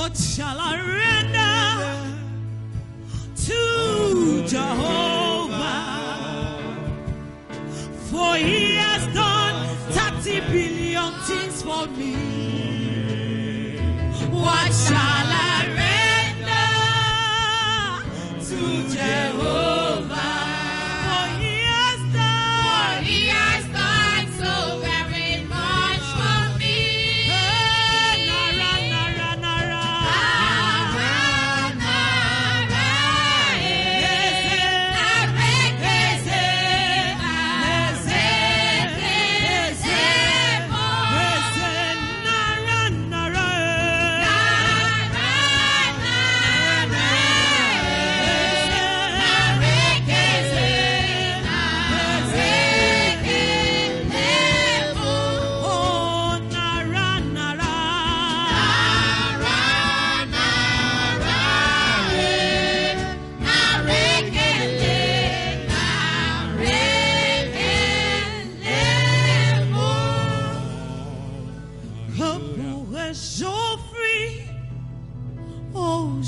What shall I render to Jehovah? For he has done 30 billion things for me. What shall I render to Jehovah? For he has done so very much for me.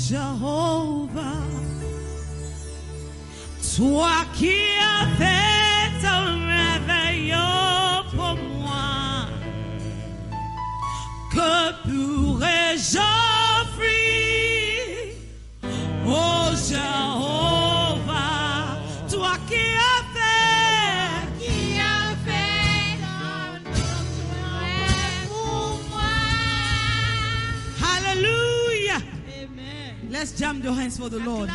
Jehovah, toi qui as fait un réveil pour moi, que pourrais-je offrir? Oh Jehovah, toi qui as fait un réveil pour moi. Hallelujah. Let's jam your hands for the Lord.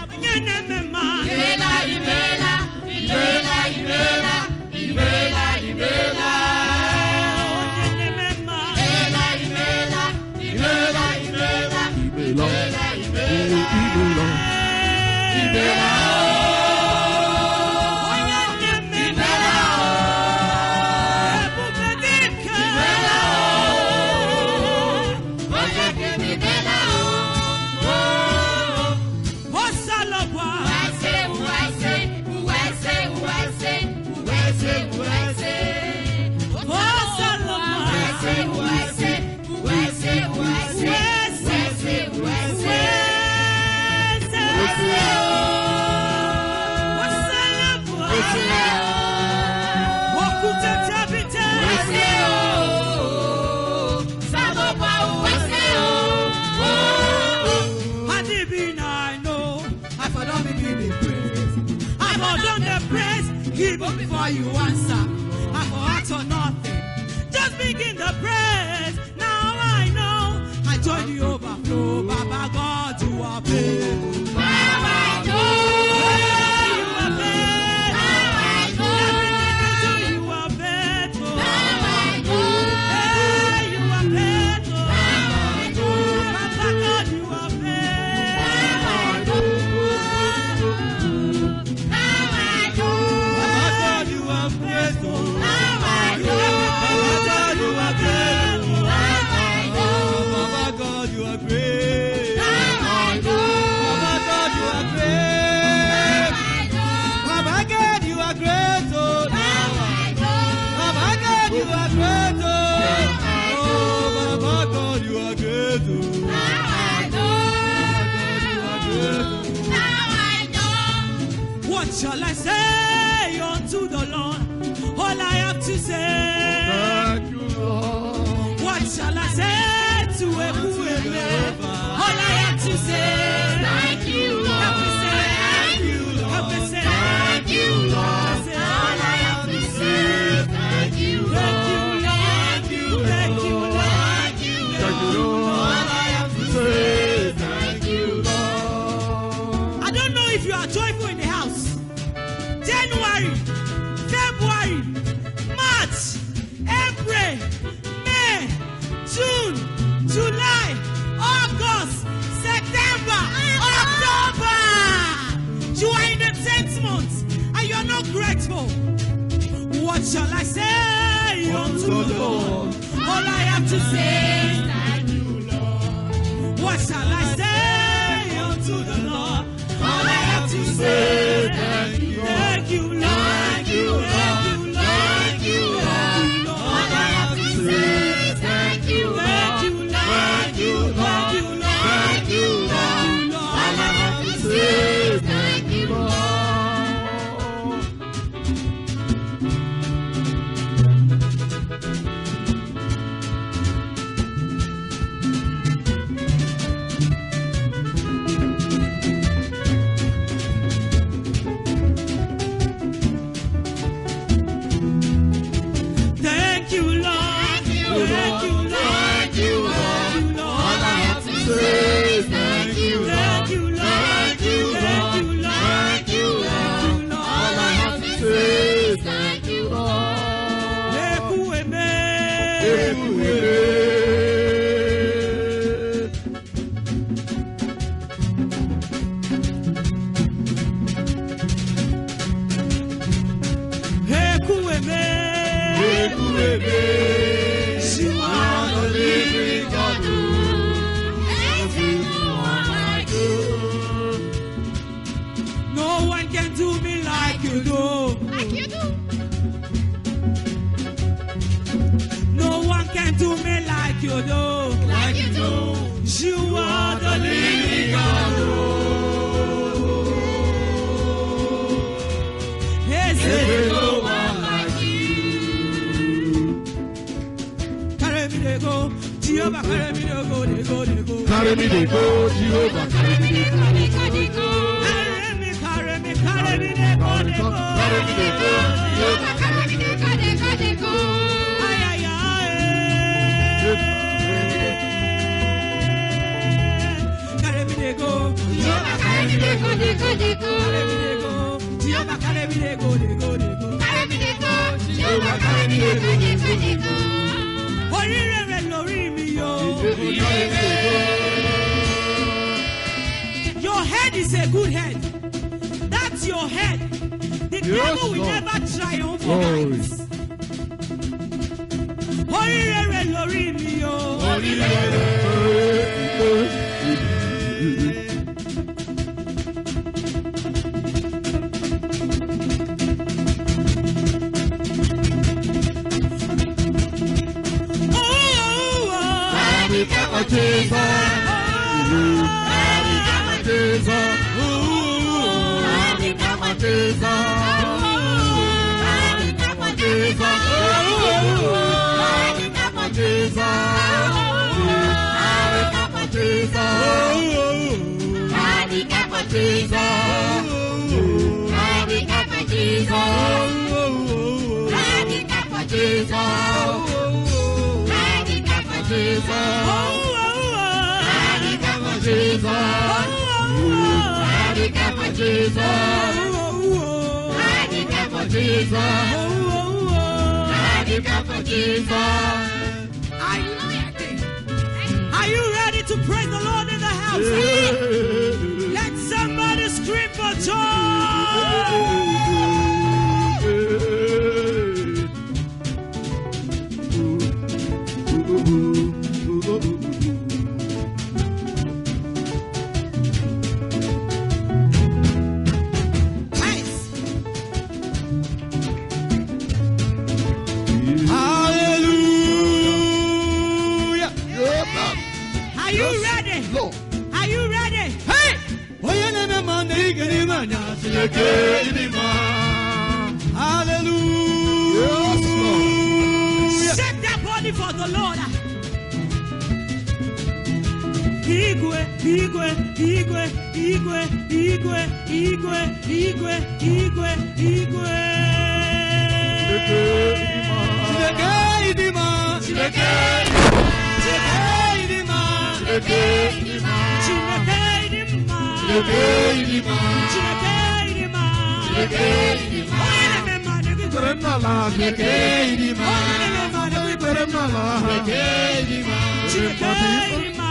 Before you answer, I forgot or nothing. Just begin the praise. Now I know I join the overflow. Baba God, you are faithful. shall I say unto the Lord? All I have to say, Thank you, Lord. what shall I say to a fool? All I have to say, Thank you, Lord. help me say, Thank you, Lord. help me say, Thank you, Lord. say, All I have to say, thank you, Lord. thank you, Lord. Thank you, Lord. Thank you, Thank you, Lord. Lord. All I have to say, thank you, Lord. I don't know if you are joyful in the house. January, February, March, April, May, June, July, August, September, October. You are in the 10th month and you are not grateful. What shall I say unto the Lord? All I have to say, Thank you, Lord. what shall I say unto the Lord? All I have to say, thank you, Lord. Thank you, Lord. Thank you, Lord. Thank you, Lord. All I have to say, thank you, Lord. Thank you, Lord. Thank you, Lord. Thank you, Lord. Thank you, Lord. All I have to say, thank you, Lord. Thank you, Lord. Thank you, Thank you, Lord. Lord. Thank you, Lord. All I have to say, thank you, Lord. Thank you, Lord. Thank you, Lord. Thank you, Lord. Thank you, Lord. All I have to say, thank you, Lord. You are the living God. Ain't no one like you. No one can do me like you do. Like you do. No one can do me like you do. Like you do. You are the living God. Yes, Ain't no one like you. carry me they go. Jehovah carry me they go. They go. They go. Carry me, they go, Jehovah. Carry me, they go. Carry me, carry me, carry me they go. They go. Carry me, they go, Jehovah. Ay, ay, ay. Carry me they go. Carry me they go. Jehovah carry me they go. They go. They go. Oríire rẹ̀ lórí mi yo. Your head is a good head. That's your head. The devil will Lord. never triumph Glory. over it. Oríire rẹ̀ lórí mi yo. Are you ready to praise the Lord in the house? Let somebody scream for joy. Nice. Hallelujah. Are you ready? Lord. Are you Hallelujah. Shake that body for the Lord. Igwe, igwe, igwe, igwe, igwe, igwe, igwe, igwe, igwe. Chineke idima, Chineke idima, Chineke idima, Chineke idima, Chineke idima, Chineke idima, Chineke idima. Oyene memane kuperemala, Chineke idima, oyene memane kuperemala, Chineke idima, Chineke idima.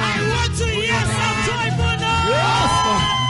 I want to hear some joyful noise.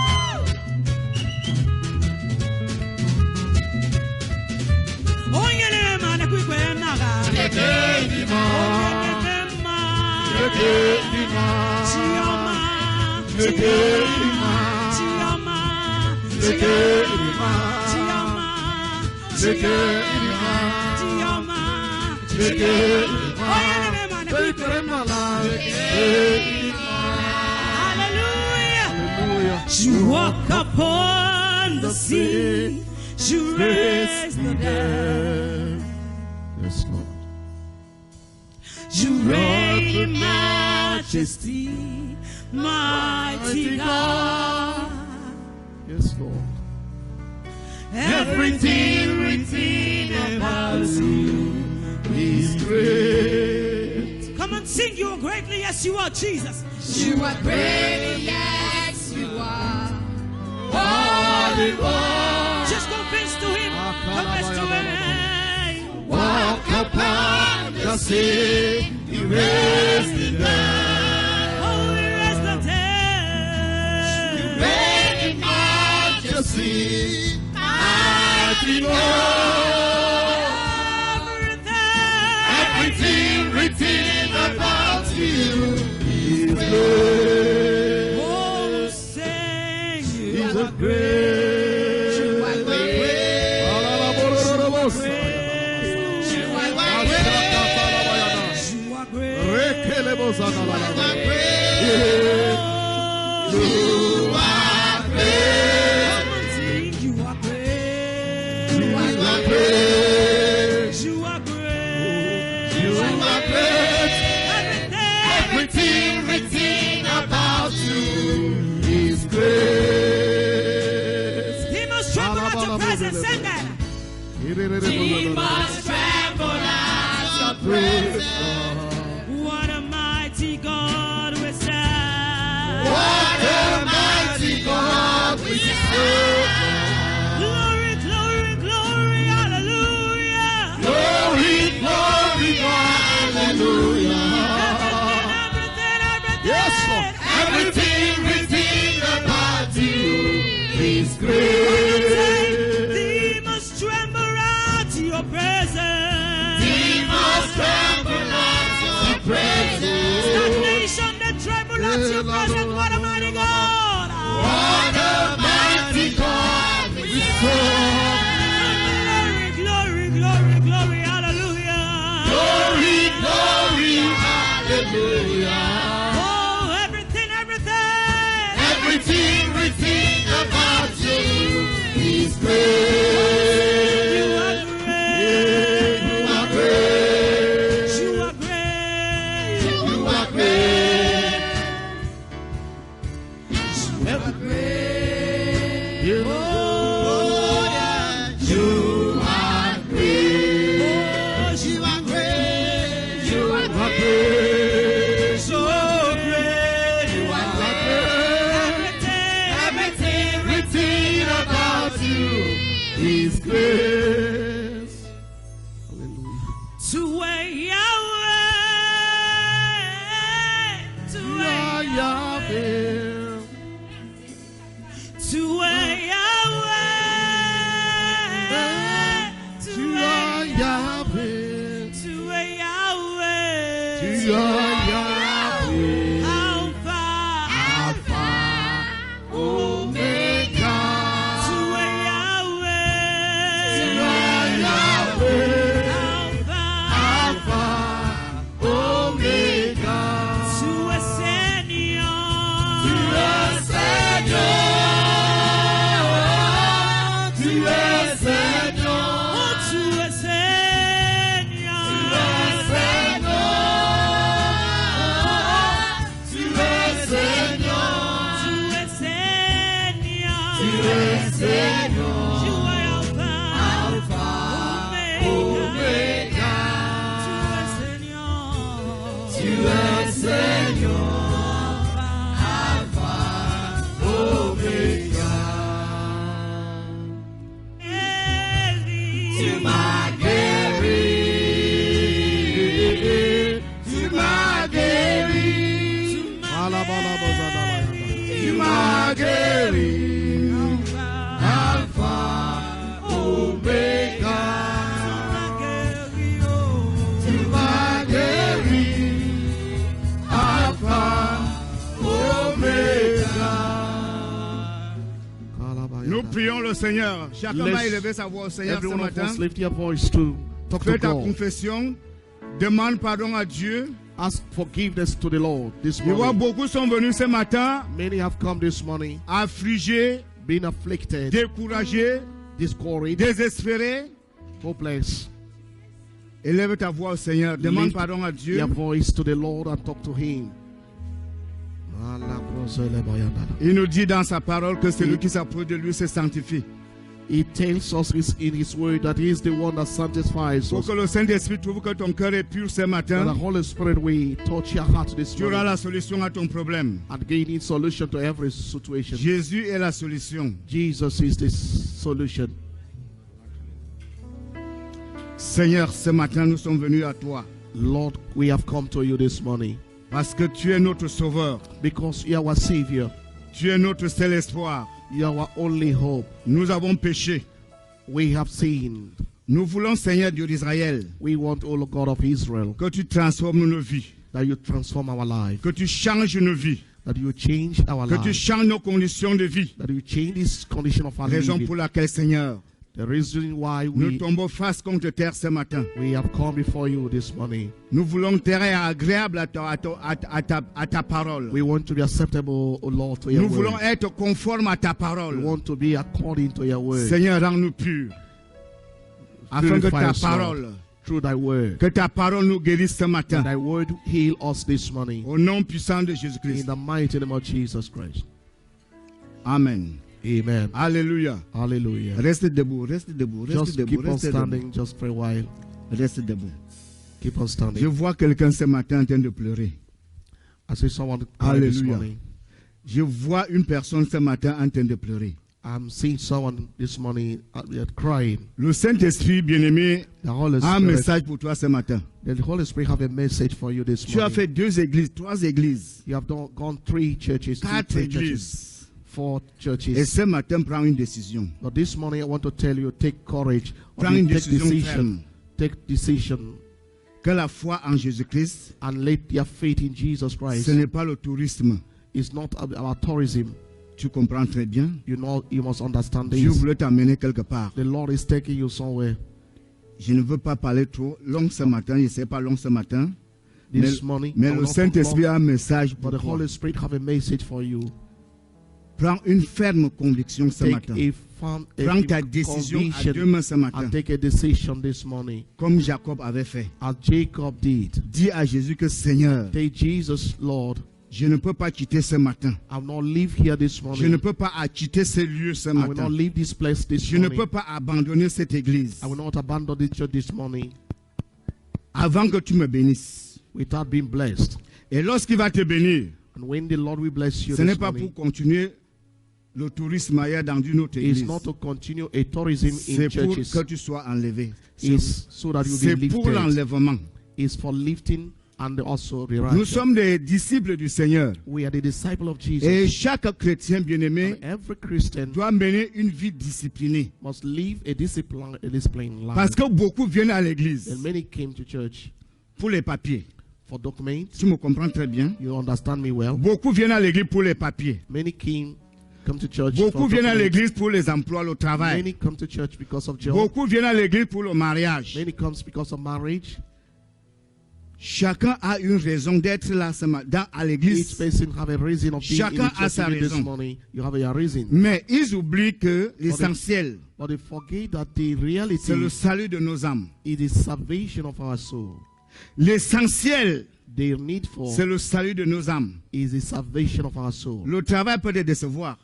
You walk upon the sea, you raise the dead. Yes, Lord. You reign in majesty, mighty God. Yes, Lord. Everything written about you is great. Come and sing, you are greatly, yes you are, Jesus. You are great, yes you are. Holy One. Just confess to him, confess to him. Walk upon the sea, you raise the dead. Oh, we raise the dead. You reign in majesty, mighty Lord. Everything written about you is great. Oh, sing, you He's are a great. You are great. Everything written about you is great. He must tremble at your presence. Sing that. He must tremble at your presence. What a mighty God we serve. What a mighty God we serve. Glory, glory, glory, hallelujah. Glory, glory, hallelujah. Everything, Yes, Lord. Everything written about you is great. Thee must tremble at your presence. He must tremble at your presence. Stagnation that tremble at your presence. What a mighty God. What a mighty God we serve. Glory, glory, glory, hallelujah. Glory, glory, hallelujah. Oh, everything, everything. Everything written about you is great. You are great. You are great. You are great. You are great. You are great. Oh, yeah. You are great. Oh, you are great. You are great. So great. You are Everything. Everything written about you is great. Hallelujah. To where Yahweh. To where Yahweh. To where Yahweh. To Tu es Yahweh, Alpha, Alpha, Omega. tu es Yahweh, Tu es Yahweh, Alpha, Alpha, Omega. tu es Seigneur, Tu es Seigneur, tu es Seigneur, oh tu es Seigneur, tu es Seigneur, tu es Seigneur, tu es Seigneur, tu es Alpha, Alpha, Omega. tu es Seigneur, Tu es Seigneur, Alpha, Omega. Eli, Tu m'as guéri, tu m'as guéri, tu m'as guéri, Alpha, Omega. Tu m'as guéri, Alpha, Omega. Nous prions le Seigneur. Chacun va élever sa voix au Seigneur ce Everyone of matin. us lift your voice to talk to Fais ta God. confession. Demande pardon à Dieu. Ask forgiveness to the Lord this Je vois morning. beaucoup sont venus ce matin Many have come this morning, affligés, being afflicted, découragés, discouraged, désespérés. hopeless. Élève ta voix au Seigneur. Demande Lift pardon à Dieu. your voice to the Lord and talk to Him. Il nous dit dans sa parole que celui qui s'approche de lui se sanctifie. He tells us in His word that He is the one that sanctifies Pour us. que le Saint-Esprit trouve que ton cœur est pur ce That the matin, Holy Spirit will touch your heart this tu auras morning la solution à ton problème. and gaining solution to every situation. Jésus est la solution. Jesus is the solution. Seigneur, ce matin, nous sommes venus à toi Lord, we have come to you this morning parce que tu es notre sauveur. because you are our Savior. Tu es notre seul espoir. You are our only hope. Nous avons péché. We have sinned. Nous voulons, Seigneur Dieu d'Israël, We want, O God of Israel, que tu transformes nos vies, that you transform our life, que tu changes nos vies, that you change our que tu life, changes nos conditions de vie. that you change this condition of our Raison living. pour laquelle, Seigneur, The reason why nous tombons face contre terre ce matin. we have come before you this morning. Nous voulons terrain agréable à ta parole. We want to be acceptable, O Lord, to your Nous voulons word. être conformes à ta We parole. want to be according to your word. Seigneur, rends-nous purs. Afin que Purify ta us, Lord, parole, through thy word. que ta parole nous guérisse ce And matin. thy word heal us this morning. Au nom puissant de In Jésus-Christ. the mighty name of Jesus Christ. Amen. Amen. Alléluia. Hallelujah. Reste debout, reste debout, reste Just debout, keep on reste debout. standing just for a while. Reste debout. Keep on Je standing. vois quelqu'un ce matin en train de pleurer. I see someone crying this Hallelujah. morning. Je vois une personne ce matin en train de pleurer. I'm seeing someone this morning crying. Le Saint-Esprit, bien-aimé, The Holy a un Spirit, message pour toi ce matin. the Holy Spirit have a message for you this Tu as morning. fait 2 églises, 3 églises, You have gone 3 churches, 4 3 churches, églises. 4 Et churches. ce matin, prends une décision. But this morning I want to tell you, take courage. Prends une Take décision decision. ferme. Take decision Que la foi en Jésus-Christ, and let your faith in Jesus Christ. ce n'est pas le tourisme. It's not about tourism. Tu comprends très bien. You know, you must understand Dieu this. voulait t'amener quelque part. The Lord is taking you somewhere. Je ne veux pas parler trop long ce matin. Je ne sais pas long ce matin. This morning, Mais I will le not talk Saint-Esprit long, a un message but pour the toi. Holy Spirit have a message for you. Prends une ferme conviction ce Take matin. a firm Prends ta décision à conviction 2 mains ce matin. and take a decision this morning, Comme Jacob avait fait. as Jacob did. Dis à Jésus que Seigneur, Say, Jesus, Lord, je ne peux pas quitter ce matin. I will not leave here this Je ne morning. peux pas quitter ce lieu ce I will not matin. leave this place this Je ne morning. peux pas abandonner cette église I will not abandon this church this morning avant que tu me bénisses. without being blessed. Et lorsqu'il va te bénir, And when the Lord will bless you ce n'est this pas morning, pour continuer le tourisme ailleurs dans une autre it's église. not to continue a tourism in C'est pour churches. que tu sois enlevé. It's so that you C'est be pour lifted. l'enlèvement. It's for lifting and also the Nous righteous. sommes des disciples du Seigneur. We are the disciple of Jesus. Et chaque chrétien bien-aimé And every Christian doit mener une vie disciplinée. must live a disciplined life. Parce que beaucoup viennent à l'église And many came to church pour les papiers. for documents. Tu me comprends très bien. You understand me well. Beaucoup viennent à l'église pour les papiers. Many come to church Beaucoup for viennent à documents. l'église pour les emplois, le travail. Many come to church because of job. Beaucoup viennent à l'église pour le mariage. Many comes because of marriage. Chacun a une raison d'être là à Each l'église. person have a reason of being Chacun in the a sa church this raison. morning. You have your reason. Mais ils oublient que l'essentiel, But they forget that the reality c'est le salut de nos âmes. is the salvation of our soul. L'essentiel, The need for c'est le salut de nos âmes. is the salvation of our soul. Le travail peut te décevoir.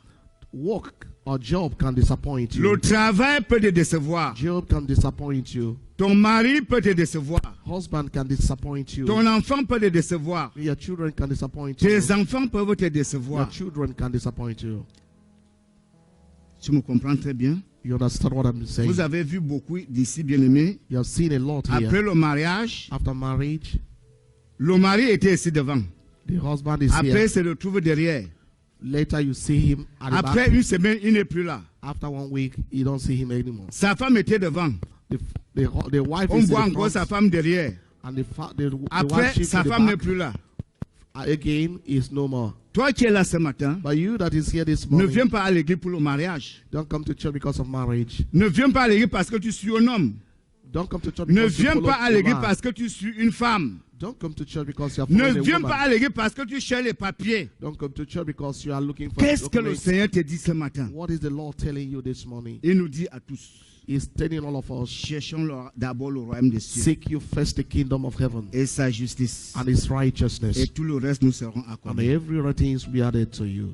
Work or job can disappoint you. Le travail peut te décevoir. Job can disappoint you. Ton mari peut te décevoir. Husband can disappoint you. Ton enfant peut te décevoir. Your children can disappoint you. Tes enfants peuvent te Your décevoir. children can disappoint you. Tu me comprends très bien? You understand what I'm saying? Vous avez vu beaucoup d'ici, bien-aimés. You have seen a lot here. Après le mariage, After marriage, le mari était ici devant. the husband is Après, here. il se retrouve derrière. Later, you see him at the Après back. une semaine, il n'est plus là. After 1 week, you don't see him anymore. Sa femme était devant. The wife On is voit in the encore front, sa femme derrière. and the wife Après, shifts sa to the femme n'est back. plus là. Again, is no more. Toi qui es là ce matin, But you that is here this ne morning, viens pas à l'église pour le mariage. don't come to church because of marriage. Ne viens pas à l'église parce que tu suis un homme. Don't come to church Ne because you viens follow pas à a l'église man. parce que tu suis une femme. Don't come to church because you are Ne following a viens woman. pas à l'église parce que tu cherches les papiers. Don't come to church because you are looking for Qu'est-ce que le documents. Seigneur te dit ce matin? What is the Lord telling you this morning? Il nous dit à tous, He's telling all of us, cherchons d'abord le royaume des cieux seek you first the kingdom of heaven et sa justice. and his righteousness, Et tout le reste nous serons and accordés. every other things will be added to you.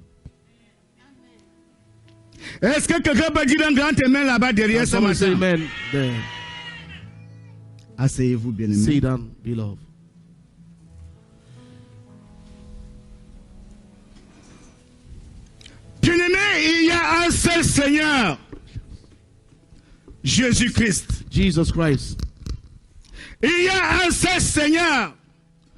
Est-ce que quelqu'un peut dire un grand amen là-bas derrière And ce someone say matin? amen there. Asseyez-vous, bien-aimés. Sit down, beloved. Bien-aimés, il y a un seul Seigneur, Jésus-Christ. Jesus Christ. Il y a un seul Seigneur,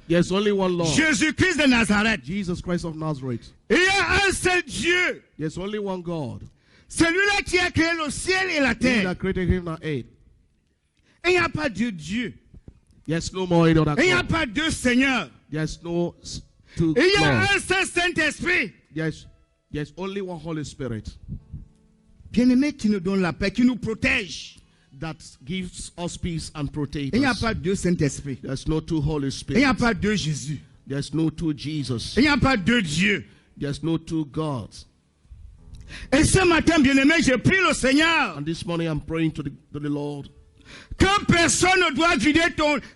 There's only one Lord. Jésus-Christ de Nazareth. Jesus Christ of Nazareth. Il y a un seul Dieu, There's only one God. celui-là qui a créé le ciel et la He terre. that created him and earth. Il n'y a pas de Dieu. There's no more any other Il n'y a God. pas deux seigneurs. There's no two Il y a Lords. un seul Saint-Esprit. There's only one Holy Spirit Bien-aimé, qui nous donne la paix, qui nous protège. that gives us peace and protects Il n'y a us. pas deux Saint-Esprit. There's no two Holy Il n'y a Spirits. pas deux Jésus. There's no two Jesus. Il n'y a pas deux dieux. There's no two gods. Et ce matin, bien-aimé, je prie le Seigneur And this morning I'm praying to the Lord. que personne ne doit vider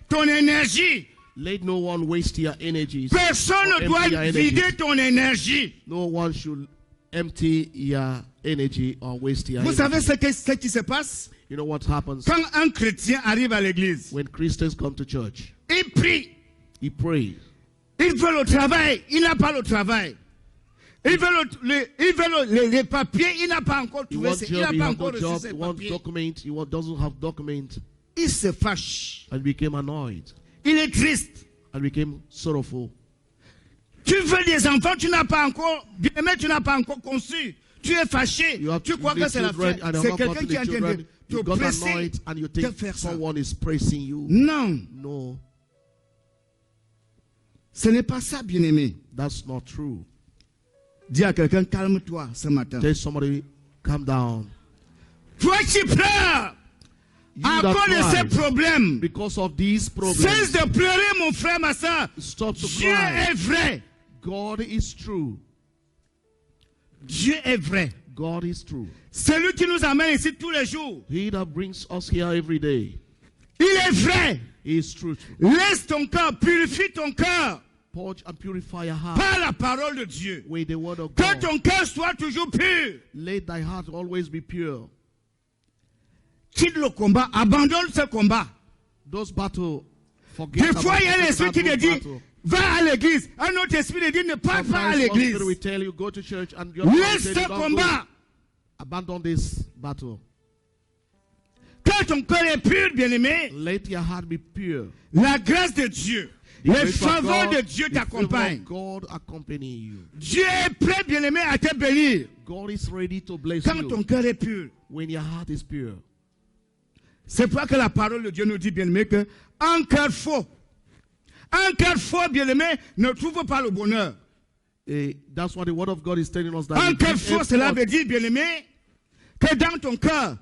ton énergie. Let no one waste your energies. Personne or ne empty doit your energies. vider ton énergie. No one should empty your energy or waste your Vous savez energy. ce qui se passe? You know what happens Quand un chrétien arrive à l'église, when Christians come to church? il prie. He prays. Il veut le travail, il n'a pas le travail. Il veut les papiers, il n'a pas encore He trouvé, wants il job, n'a he pas has encore no reçu job, ses he wants papiers. document, doesn't have document, Il se fâche. and became annoyed, Il est triste. and became sorrowful. Tu veux des enfants, tu n'as pas encore, bien aimé, tu n'as pas encore conçu. Tu es fâché. You have Tu crois que the c'est la children, fête. and C'est have quelqu'un gotten qui est en the train children, de you te got presser annoyed, and you de think faire ça. someone is pressing you. Non, No, ce n'est pas ça, bien-aimé. that's not true. Dis à quelqu'un, calme-toi ce matin. Tell somebody, calm down. Toi qui pleures You à that cause de ces cry problèmes, because of these cesse problems, de pleurer, mon frère, ma soeur. stop to Dieu cry. est vrai. God is true. Dieu est vrai. God is true. Celui qui nous amène ici tous les jours, He that brings us here every day il est vrai. is truthful. Laisse ton cœur, purifie ton cœur Purge and purify your heart par la parole de Dieu. with the word of Que God. ton cœur soit toujours pur. Let thy heart always be pure. Quitte le combat, abandonne ce combat. Those battles, forget Des fois, il y a about l'esprit qui te those dit, battles. va à l'église. Un autre esprit te dit, ne pars pas à Sometimes one l'église. spirit will tell you, go to church, and the other one will Laisse tell ce you, don't combat. go. Abandon this battle. Que ton cœur est pur, bien-aimé. Let your heart be pure. La grâce de Dieu, The les grace of faveurs God, de Dieu the favor t'accompagnent. of God accompany you. Dieu est prêt, bien-aimé, à te bénir. God is ready to bless Quand ton you cœur est pur. when your heart is pure. C'est pourquoi que la parole de Dieu nous dit, bien-aimé, que un cœur faux Un cœur fort, bien-aimé, ne trouve pas le bonheur. That's what the word of God is telling us. That Un it cœur is fort, cela effort. veut dire, bien-aimé, que dans ton cœur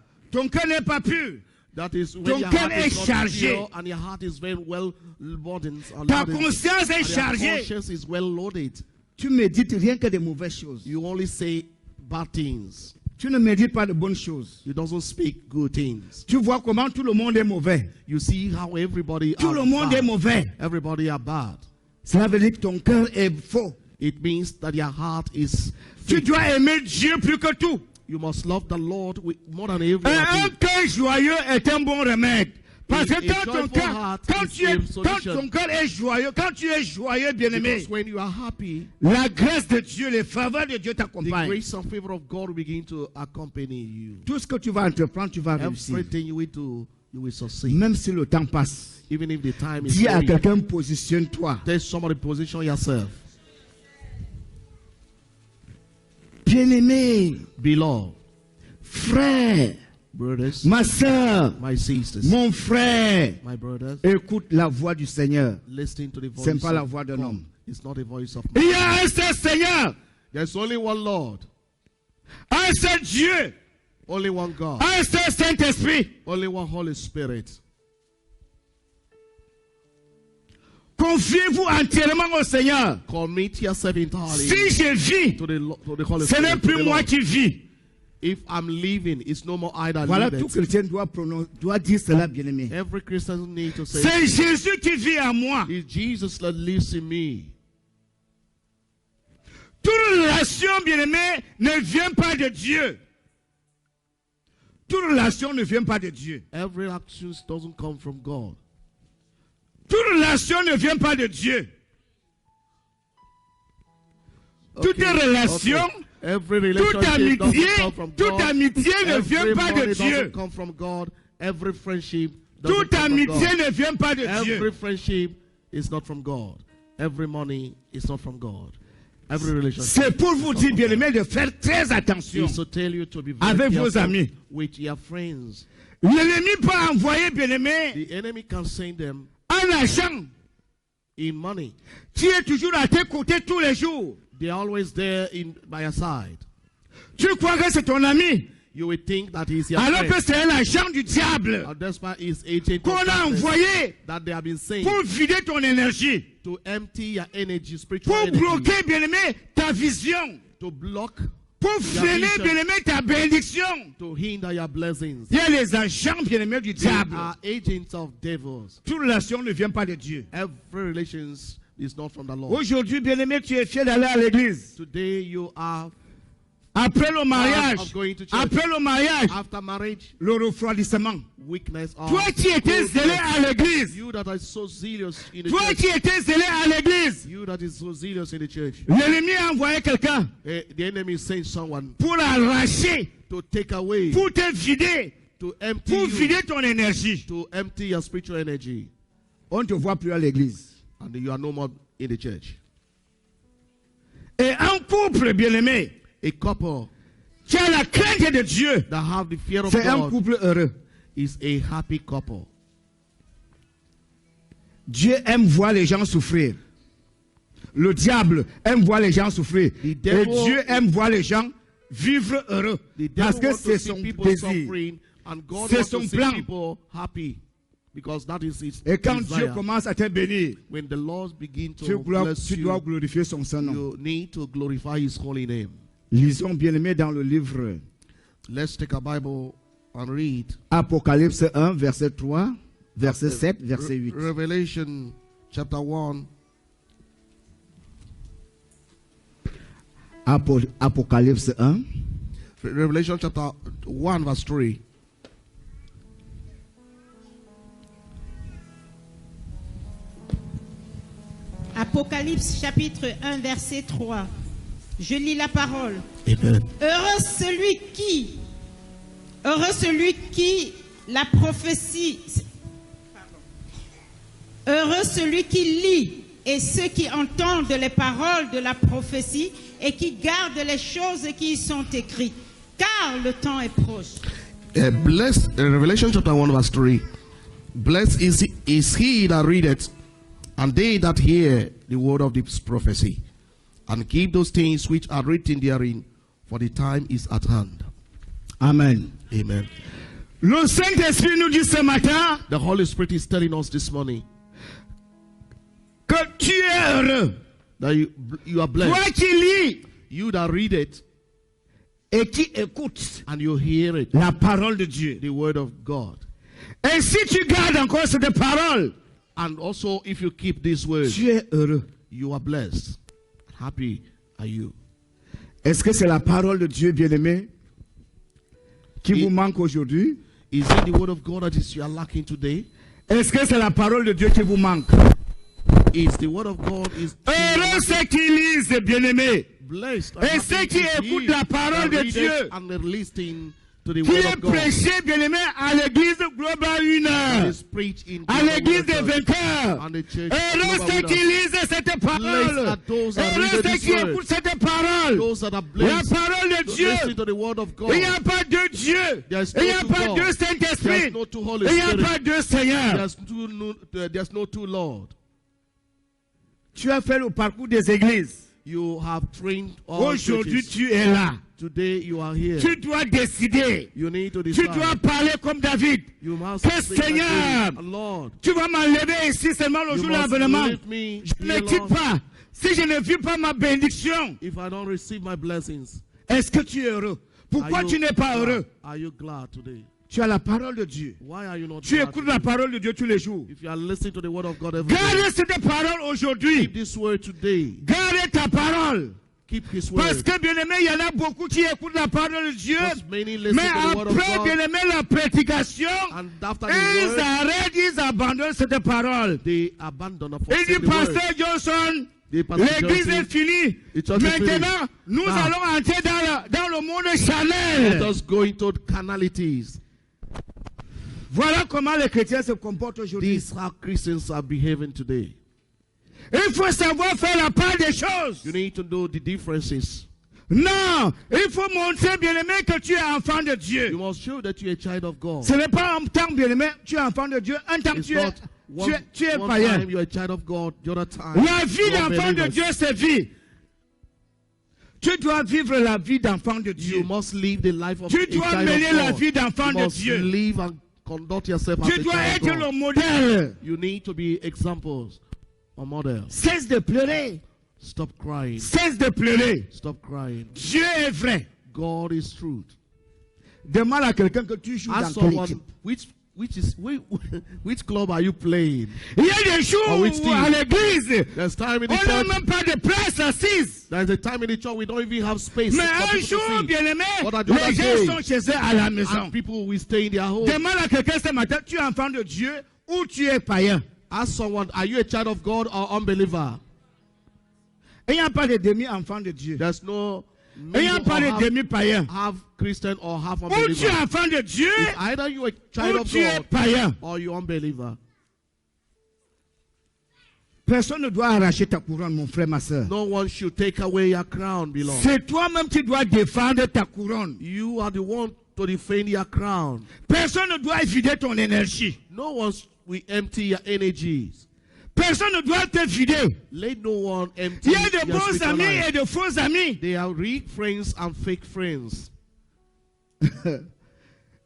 n'est pas pur. That is when Ton your cœur heart est is not chargé. pure and your heart is very well burdened. Ta conscience est And your chargée. conscience is well loaded. Tu médites rien que de mauvaises choses. You only say bad things. Tu ne médites pas de bonnes choses. You don't speak good things. Tu vois comment tout le monde est mauvais. You see how everybody Tout le are monde est bad. mauvais. Everybody are bad. Cela veut dire que ton cœur est faux. It means that your heart is Tu fake. dois aimer Dieu plus que tout. You must love the Lord with more than Et un everything. cœur joyeux est un bon remède. Parce que A quand ton joyful cœur, heart quand is a solution. ton cœur est joyeux, quand tu es joyeux, bien-aimé, Because when you are happy, la grâce de Dieu, les faveurs de Dieu the t'accompagnent. grace and favor of God will begin to accompany you. Tout ce que tu vas entreprendre, tu vas réussir. Everything you will do, you will succeed. Même si le temps passe. Even if the time is Dis à going. quelqu'un, positionne-toi. Tell somebody, position yourself. Bien-aimé, Beloved, frère, brothers, ma soeur, my sisters, mon frère, my brothers, écoute la voix du Seigneur. listening to the voice C'est pas la of voix d'un God. homme. It's not the voice of Il man. y a un seul Seigneur, There's only one Lord, un seul Dieu, only one God, un seul Saint-Esprit. only one Holy Spirit. Confiez-vous entièrement au Seigneur. Commit yourself entirely Si je vis, to the Holy ce n'est Spirit. to plus the moi Lord. qui vis. If I'm living, it's no more I that Voilà, live tout it. chrétien doit dire cela, bien-aimé. Every Christian needs to say, C'est Jésus qui vit en moi. it's Jesus that lives in me. Toute relation, bien-aimé, ne vient pas de Dieu. Toute relation ne vient pas de Dieu. Every action doesn't come from God. Toute relation ne vient pas de Dieu. Toute relation, okay. Every toute relationship doesn't amitié, come from toute God. amitié ne Every vient pas de money Dieu. doesn't come from God. Every friendship doesn't Toute come from amitié God. ne vient pas de Every Dieu. friendship is not from God. Every money is not from God. Every relationship C'est pour vous dire, bien-aimé, de faire très attention. is to tell you to be very Avec vos careful amis. with your friends. L'ennemi peut envoyer, bien-aimé, The enemy can send them un agent in money. qui est toujours à tes côtés tous les jours. They're always there by your side. Tu crois que c'est ton ami, You will think that he's your alors que friend. c'est un agent du diable And that's why his agent qu'on of a darkness envoyé that they have been saying pour vider ton énergie, to empty your energy, spiritual pour energy, bloquer, bien-aimé, ta vision, to block, pour freiner, vision. bien-aimé, ta bénédiction. to hinder your blessings. Il y a les agents, bien-aimés, du They diable. are agents of devils. Toute relation ne vient pas de Dieu. Every relations is not from the Lord. Aujourd'hui, bien-aimé, tu es fier d'aller à l'église. Today you are, Après le mariage, of going to church. après le mariage, after marriage, le refroidissement. weakness of Toi qui étais zélé à l'église, you that are so zealous in the toi church, qui étais zélé à l'église, you that is so zealous in the church. l'ennemi a envoyé quelqu'un The enemy is saying someone pour arracher, to take away, pour te vider, to empty pour you, vider ton énergie. to empty your spiritual energy, On ne te voit plus à l'église. and you are no more in the church. Et un couple, bien-aimé, A couple qui a la crainte de Dieu, that have the fear of c'est un God couple heureux. is a happy couple. Dieu aime voir les gens souffrir. Le diable aime voir les gens souffrir. The Et devil- Dieu aime voir les gens vivre heureux. The Parce devil que wants c'est to son see people désir. suffering, and God C'est wants to son see plan. people happy, because that is his Et quand Dieu desire. commence à te bénir, When the Lord begins tu to dois, bless tu dois you, glorifier son Saint-Nom. you need to glorify His holy name. Lisons bien aimé dans le livre Let's take a Bible and read Apocalypse 1, verset 3, verset 7, verset 8. Revelation chapter 1. Apocalypse 1, Revelation chapter 1 verse 3. Apocalypse chapitre 1 verset 3. Je lis la parole. Amen. Heureux celui qui la prophétie. Heureux celui qui lit et ceux qui entendent les paroles de la prophétie et qui gardent les choses qui y sont écrites, car le temps est proche. Blessed, Revelation chapter 1 verse 3. Blessed is he that readeth And they that hear the word of this prophecy, and keep those things which are written therein, for the time is at hand. Amen. Amen. Le Saint-Esprit nous dit ce matin The Holy Spirit is telling us this morning que tu es heureux. that you are Toi blessed. qui lis You that read it et qui écoutes and you hear it, la parole de Dieu. the word of God. Et si tu gardes encore cette parole, And also, if you keep this word, tu es heureux. you are blessed. Happy are you. Est-ce que c'est la parole de Dieu, bien-aimé, qui Et- vous manque aujourd'hui? Is it the word of God that is you are lacking today? Est-ce que c'est la parole de Dieu qui vous manque? Is the word of God is Heureux ceux qui lisent, bien-aimé, blessed? Et ceux qui écoutent la parole de Dieu, and are listening to the qui word est of God. prêché, bien-aimé, à l'église globale That 1, is preached in à Global l'église des Church vainqueurs. and the church. Heureux Global ceux qui Winners. lisent cette Blessed parole. are those that Heureux read ceux this qui word. écoutent cette parole. Those that are La blessed. parole de To Dieu. listen to the word of God. Il n'y a pas deux dieux. There is Il n'y no a two pas God. deux There's Saint-Esprit. no two Holy Il n'y a Spirit. pas deux Seigneurs. There's no two Lord. Tu as fait le parcours des églises. You have trained all Aujourd'hui, churches. tu es là. Today you are here. Tu dois décider. You need to Tu decide. dois parler comme David. You must Que speak like Seigneur, David. Lord, tu vas m'enlever ici seulement le you jour de must l'avènement. leave me Je ne here, quitte Lord, pas. Si je ne vis pas ma bénédiction, if I don't receive my blessings. est-ce que tu es heureux? Pourquoi Are you tu n'es pas glad? heureux? Are you glad today? Tu as la parole de Dieu. Why are you not Tu glad écoutes today? la parole de Dieu tous les jours. If you are listening to the word of God every day, Garde cette parole aujourd'hui. keep this word today. Garde ta parole. Keep his word. Parce que, bien aimé, il y en a beaucoup qui écoutent la parole de Dieu. Because many listen Mais to the word of après, God, bien aimé, la prédication, and after the ils word, arrêtent, ils abandonnent cette parole. they abandon or Il forsake dit, the word. Pasteur Johnson, The Pastor l'église Johnson, est finie. the church is Maintenant, nous Now, allons entrer dans le monde let charnel. us go into carnalities. Voilà comment les chrétiens se comportent aujourd'hui. These are how Christians are behaving today. Il faut savoir faire la part des choses. You need to know the differences. Non, il faut montrer, bien aimé, que tu es enfant de You Dieu. must show that you're a child of God. Ce n'est pas un temps, bien aimé, tu es enfant de Dieu. Un temps, It's tu es, not one, tu es one païen. time you're a child of God, the other time La vie you're d'enfant de unbelievers. Dieu, c'est vie. Tu dois vivre la vie d'enfant de Dieu. You must live the life of Tu a dois child mener of la God. vie d'enfant You de must Dieu. live and conduct yourself as Tu a dois child être of le God. modèle. You need to be examples or models. Cesse de pleurer. Stop crying. Cesse de pleurer. Stop crying. Dieu est vrai. God is truth. Demande à quelqu'un que tu joues dans Ask quelle someone équipe. which club are you playing? Il y a des jours Or which où à team? l'église, There's time in on the n'a church. même pas de place assise. There's a time in the church we don't even have space Mais for un people to jour, see. bien aimé, What are the other les gens days? sont chez eux à la maison. And people will stay in their home. Demande à quelqu'un ce matin, tu es enfant de Dieu ou tu es païen? Ask someone, are you a child of God or unbeliever? Il n'y a pas de demi-enfant de Dieu. There's no Il n'y a middle pas or de demi-païen. half Christian or half Ou tu unbeliever. es enfant de Dieu It's either you a child ou of tu es God païen. or you unbeliever. Personne ne doit arracher ta couronne, mon frère, ma soeur. No one should take away your crown, beloved. C'est toi-même qui dois défendre ta couronne. You are the one to defend your crown. Personne ne doit vider ton énergie. No one will empty your energies. Personne ne doit te vider. Let no one empty Il y a de your bons spiritual amis life. et de faux amis. They are real friends and fake friends.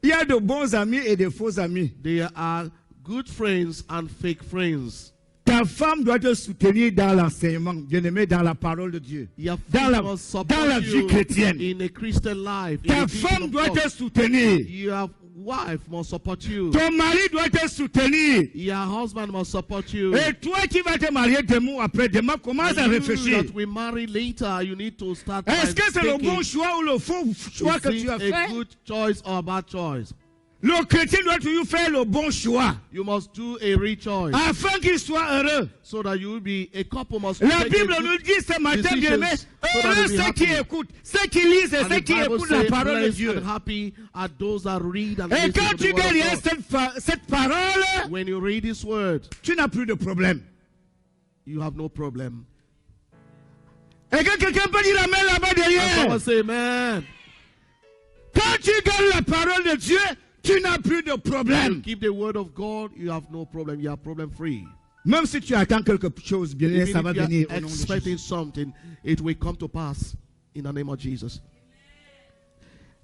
Il y a de bons amis et de faux amis. They are good friends and fake friends. Ta femme doit te soutenir dans l'enseignement, bien-aimé, dans la parole de Dieu. Your Dans la, friends must dans support la vie you chrétienne. in a Christian life. in Ta the kingdom femme of doit God. te soutenir. Your wife must support you. Ton mari doit te soutenir. Your husband must support you. Et toi qui vas te marier demain ou après demain, commence à And you réfléchir. that we marry later, you need to start Est-ce que c'est le thinking, bon choix ou le faux choix que is tu as it a fait? good choice or a bad choice? Le chrétien doit toujours faire le bon choix You must do a real choice afin qu'il soit heureux. so that you will be a couple must La take Bible a nous good dit ce matin, decisions bien aimé, so that heureux you'll be ceux qui happy. écoutent, ceux qui lisent et And ceux the qui Bible écoutent la says, parole de blessed Dieu. and happy are those that read and Et listen quand to tu the word of derrière God. cette parole, When you read this word, tu n'as plus de problème. you have no problem. Et quand quelqu'un peut dire amen là-bas And derrière, someone say, man, quand tu gardes la parole de Dieu, tu n'as plus de you problème. keep the word of God, you have no problem. You are problem free. Même si tu attends quelque chose, bien aimé, ça va Even if venir you au are nom de expecting Jésus. something, it will come to pass in the name of Jesus.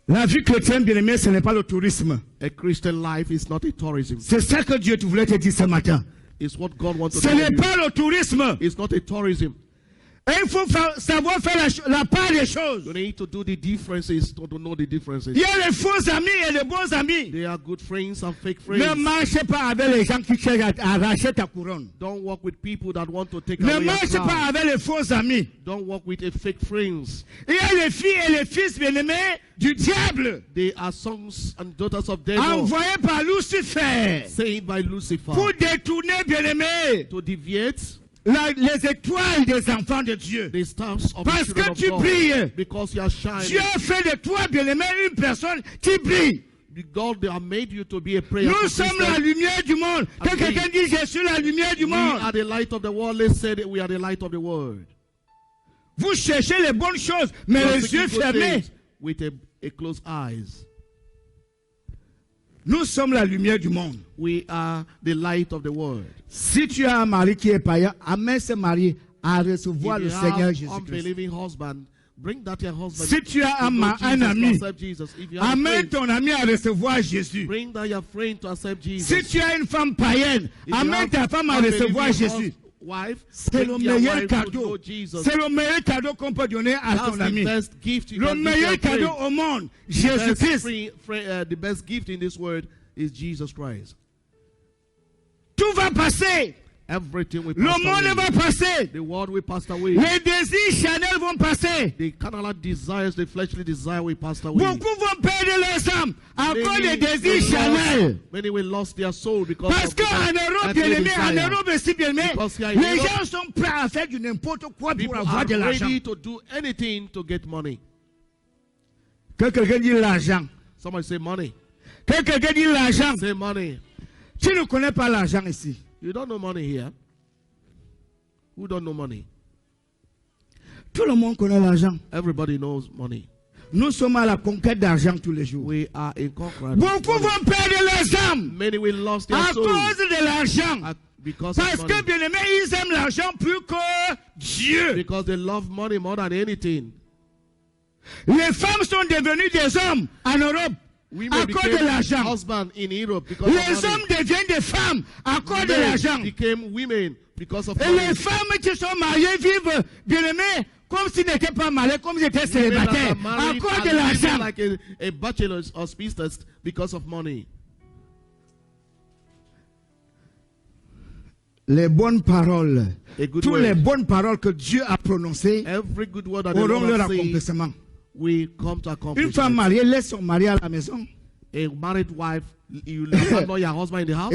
La vie chrétienne, bien aimé, ce n'est pas le tourisme. A Christian life is not a tourism. C'est ça que Dieu voulait te dire ce matin. It's what God wants to Ce tell n'est you. pas le tourisme. It's not a tourism. Et il faut savoir faire la part des choses. You need to do the differences, to know the differences. Il y a les faux amis et les bons amis. They are good friends and fake Ne friends. marchez pas avec les gens qui cherchent à arracher ta couronne. Don't work with people that want to take Ne away your marchez crown. pas avec les faux amis. Don't work with a fake friends. Il y a les filles et les fils bien-aimés du diable, They are sons and daughters of devil, envoyés par Lucifer saved by Lucifer, pour détourner bien-aimés to deviate les étoiles des enfants de Dieu. the stars of Parce the children que of tu God. brilles. Because you are shining. Dieu a fait de toi bien-aimé une personne qui brille. God, they have made you to be a prayer. Nous sommes la lumière du monde. Que Amen. quelqu'un dise je suis la lumière du We monde. are the light of the world. Let's say that we are the light of the world. Vous cherchez les bonnes choses, mais You are les yeux seeking good fermés. things with a closed eyes. Nous sommes la lumière du monde. We are the light of the world. Si tu as un mari qui est païen, amène ce mari à recevoir If le you Seigneur have Jésus-Christ. unbelieving husband, bring that your husband. Si tu as to know un Jesus, ami, to accept Jesus. If you have a amène friend, ton ami à recevoir Jésus. bring that your friend to accept Jesus. Si tu as une femme païenne, If you amène have ta femme à unbelieving recevoir Jésus. wife, C'est le bring your meilleur wife to cadeau. know Jesus. C'est le meilleur cadeau qu'on peut donner à That's ton the ami. best gift you Le can give meilleur your friend. cadeau au monde, The Jésus-Christ. the best gift in this world is Jesus Christ. Tout va passer. Everything will Le pass monde away. va passer. The world will pass away. Les désirs charnels vont passer. The carnal desires, the fleshly desire will pass away. Beaucoup vont perdre leurs âmes à cause des Many désirs will charnels. lost- many will lost their soul because Parce of the qu'en Europe, bien earthly aimé, en desire. Europe aussi, bien aimé, Because here in les Europe, gens sont prêts à faire du n'importe quoi pour People avoir are de l'argent. ready to do anything to get money. Que quelqu'un dise l'argent. Somebody say money. Que quelqu'un dise l'argent. Say money. Tu ne connais pas l'argent ici. You don't know money here. Who don't know money? Tout le monde connaît l'argent. Everybody knows money. Nous sommes à la conquête d'argent tous les jours. We are in conqueror. Beaucoup vont perdre leurs âmes Many will lost their à soul cause de l'argent. because Parce of que, money. bien aimé, ils aiment l'argent plus que Dieu. Because they love money more than anything. Les femmes sont devenues des hommes en Europe Women à cause de became l'argent. husband in Europe because Les of money. hommes deviennent des femmes à cause de Men l'argent. became women because of Et money. les femmes qui sont mariées vivent, bien aimées, comme s'ils n'étaient pas mariées, comme s'ils étaient Women that célibataires, are à married cause and de living l'argent. like a bachelor or spinster because of money. Les bonnes paroles, A good toutes word. les bonnes paroles que Dieu a prononcées Every good word that the auront Lord leur has said accomplissement. will come to Une accomplishment. femme mariée laisse son mari à la maison. A married wife, you abandon your husband in the house.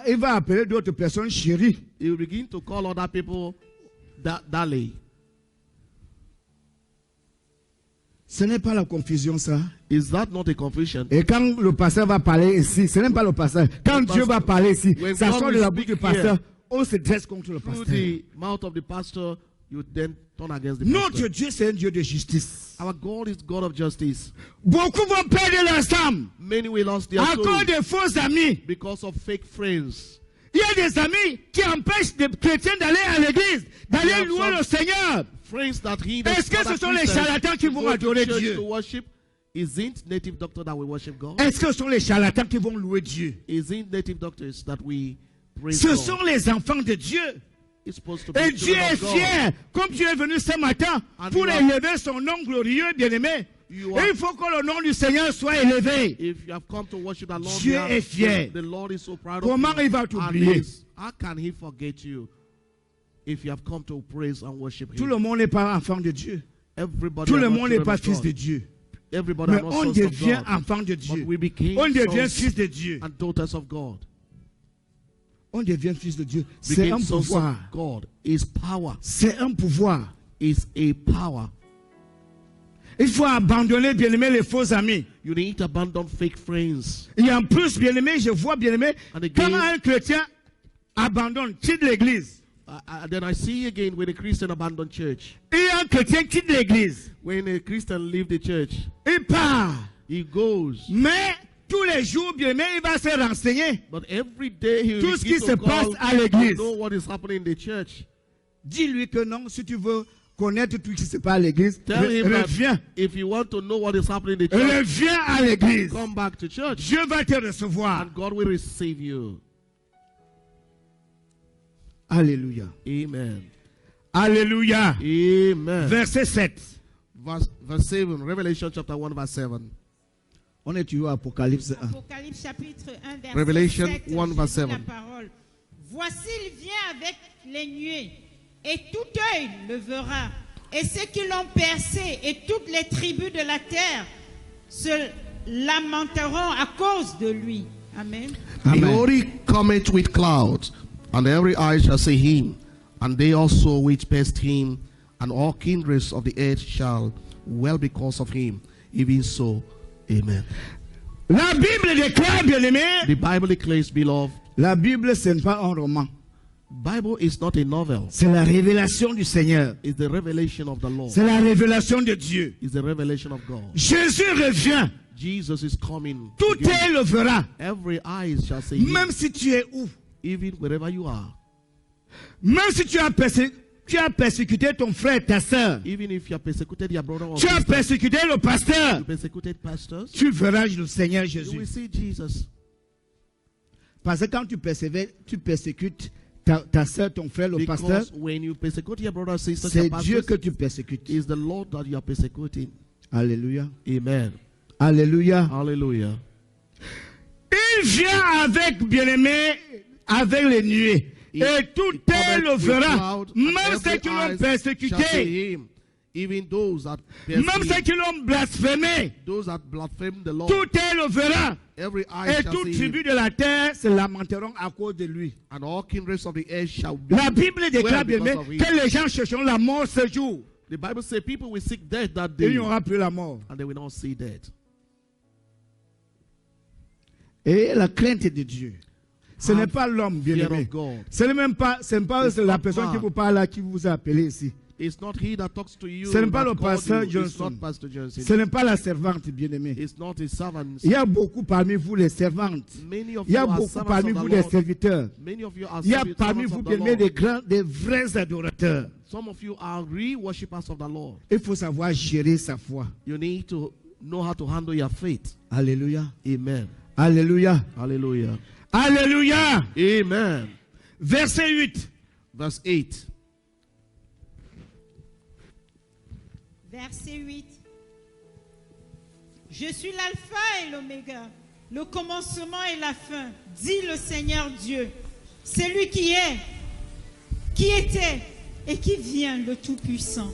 Il va appeler d'autres personnes chéries. You begin to call other people darling. Ce n'est pas la confusion, ça. Is that not a confusion? Et quand le pasteur va parler ici, ce n'est pas le pasteur. Quand Le Dieu va pasteur- parler ici, When ça God sort de will la bouche speak du pasteur, here, on se dresse contre le Through pasteur. the mouth of the pastor, you then turn against the Notre pastor. Dieu, c'est un Dieu de justice. Our God is God of justice. Beaucoup vont perdre leur âme Many will lost their à soul cause des faux amis. because of fake friends. Il y a des amis qui empêchent des chrétiens d'aller à l'église, d'aller Yeah, louer some- le Seigneur. Friends that he Est-ce que ce sont les charlatans qui vont adorer Dieu? to worship? Isn't native doctor that we worship God? Est-ce que ce sont les charlatans qui vont louer Dieu? Isn't native doctors that we praise Ce God? sont les enfants de Dieu. It's supposed to be Et Dieu children est of God. fier, comme Dieu est venu ce matin, And pour you are- élever son nom glorieux, bien-aimé. You are- Il faut que le nom du Seigneur soit élevé. If you have come to worship the Lord, Dieu here, est fier. the Lord is so proud Comment of you. il va And t'oublier? how can he forget you if you have come to praise and worship Tout him? le monde n'est pas enfant de Dieu. Everybody Tout are le not monde n'est children pas of fils God. de Dieu. Everybody Mais are not on sons of devient God. enfant de Dieu. But we became On devient sons fils de Dieu. and daughters of God. On devient fils de Dieu. C'est Became un sons of pouvoir. God. Is power. C'est un pouvoir. Is a power. Il faut abandonner, bien-aimé, les faux amis. You need to abandon fake friends. Et en plus, bien-aimé, je vois, bien-aimé, And again- quand un chrétien abandonne, quitte l'église. Then I see again when a Christian abandon church. Et un chrétien quitte l'église. When a Christian leave the church, Il part. he goes. Mais tous les jours, bien aimé, il va se renseigner. But every day he Tout will ce qui begin se to passe call à l'église. to know what is happening in the church. Dis-lui que non, si tu veux connaître tout ce qui se passe à l'église, Tell him that reviens. if you want to know what is happening in the church, Reviens à l'église. come back to church Dieu va te recevoir. and God will receive you. Alléluia. Amen. Alléluia. Amen. Verset 7. Verse 7, Revelation chapter 1 verse 7. On est toujours à Apocalypse 1. Apocalypse chapitre 1, verset Revelation 7. 1 verse Je lis 7. la parole. Voici, il vient avec les nuées, et tout œil le verra, et ceux qui l'ont percé, et toutes les tribus de la terre se lamenteront à cause de lui. Amen. Behold, he cometh with clouds, and every eye shall see him, and they also which pierced him, and all kindreds of the earth shall well because of him. Even so, amen. La Bible déclare, bien aimé, The Bible declares, beloved, la Bible ce n'est pas un roman. Bible is not a novel. C'est la révélation du Seigneur. It's the revelation of the Lord. C'est la révélation de Dieu. It's the revelation of God. Jésus revient. Jesus is coming. Tout again. œil le verra. Every eye shall see him, Même si tu es où. even wherever you are. Même si tu as persécuté ton frère, ta soeur. Even if you have persecuted your brother or Tu as sister, persécuté le pasteur. you persecuted pastors, Tu verras le Seigneur you will Jésus. see Jesus. Parce que quand tu persécutes ta soeur, ton frère, le pasteur, Because when you persecute your brother or sister, c'est your Dieu pastors, que tu persécutes. is the Lord that you are persecuting. Alléluia. Amen. Alléluia. Hallelujah. Il vient avec, bien-aimé, avec les nuées. He- Et tout he œil cometh le with verra. cloud, and Même every ceux qui l'ont eye shall persécuté. see him, even those that pierce Même him, ceux qui l'ont blasphémé. those that blaspheme the Lord. Tout œil le verra. Every eye Et shall toute see tribu him, de la terre se lamenteront à cause de lui. and all kindreds of the earth shall be. La Bible déclare, well bien because of him. que les gens chercheront la mort ce jour. The Bible says people will seek death that Et il day, n'y aura plus la mort. and they will not see death. Et la crainte de Dieu. Ce n'est pas l'homme, bien Fear aimé. of God. Ce n'est même pas, c'est pas It's la not personne man. qui vous parle là, qui vous a appelé ici. It's not he that talks to you. Ce n'est pas that le called pasteur you. It's Johnson. not Pastor Johnson. Ce n'est pas la servante, bien aimé. It's not his servants. Il y a beaucoup parmi vous les servantes. Many of Il y you a are beaucoup servants parmi of vous the les Lord. serviteurs. Many of you are Il y a servants parmi of vous, the bien aimé, Lord. des vrais adorateurs. Some of you are real worshippers of the Lord. Il faut savoir gérer sa foi. You need to know how to handle your faith. Alléluia. Amen. Alléluia. Hallelujah. Alléluia. Amen. Verset 8. Verse 8. Verset 8. Je suis l'alpha et l'oméga, le commencement et la fin, dit le Seigneur Dieu. C'est lui qui est, qui était et qui vient, le Tout-Puissant.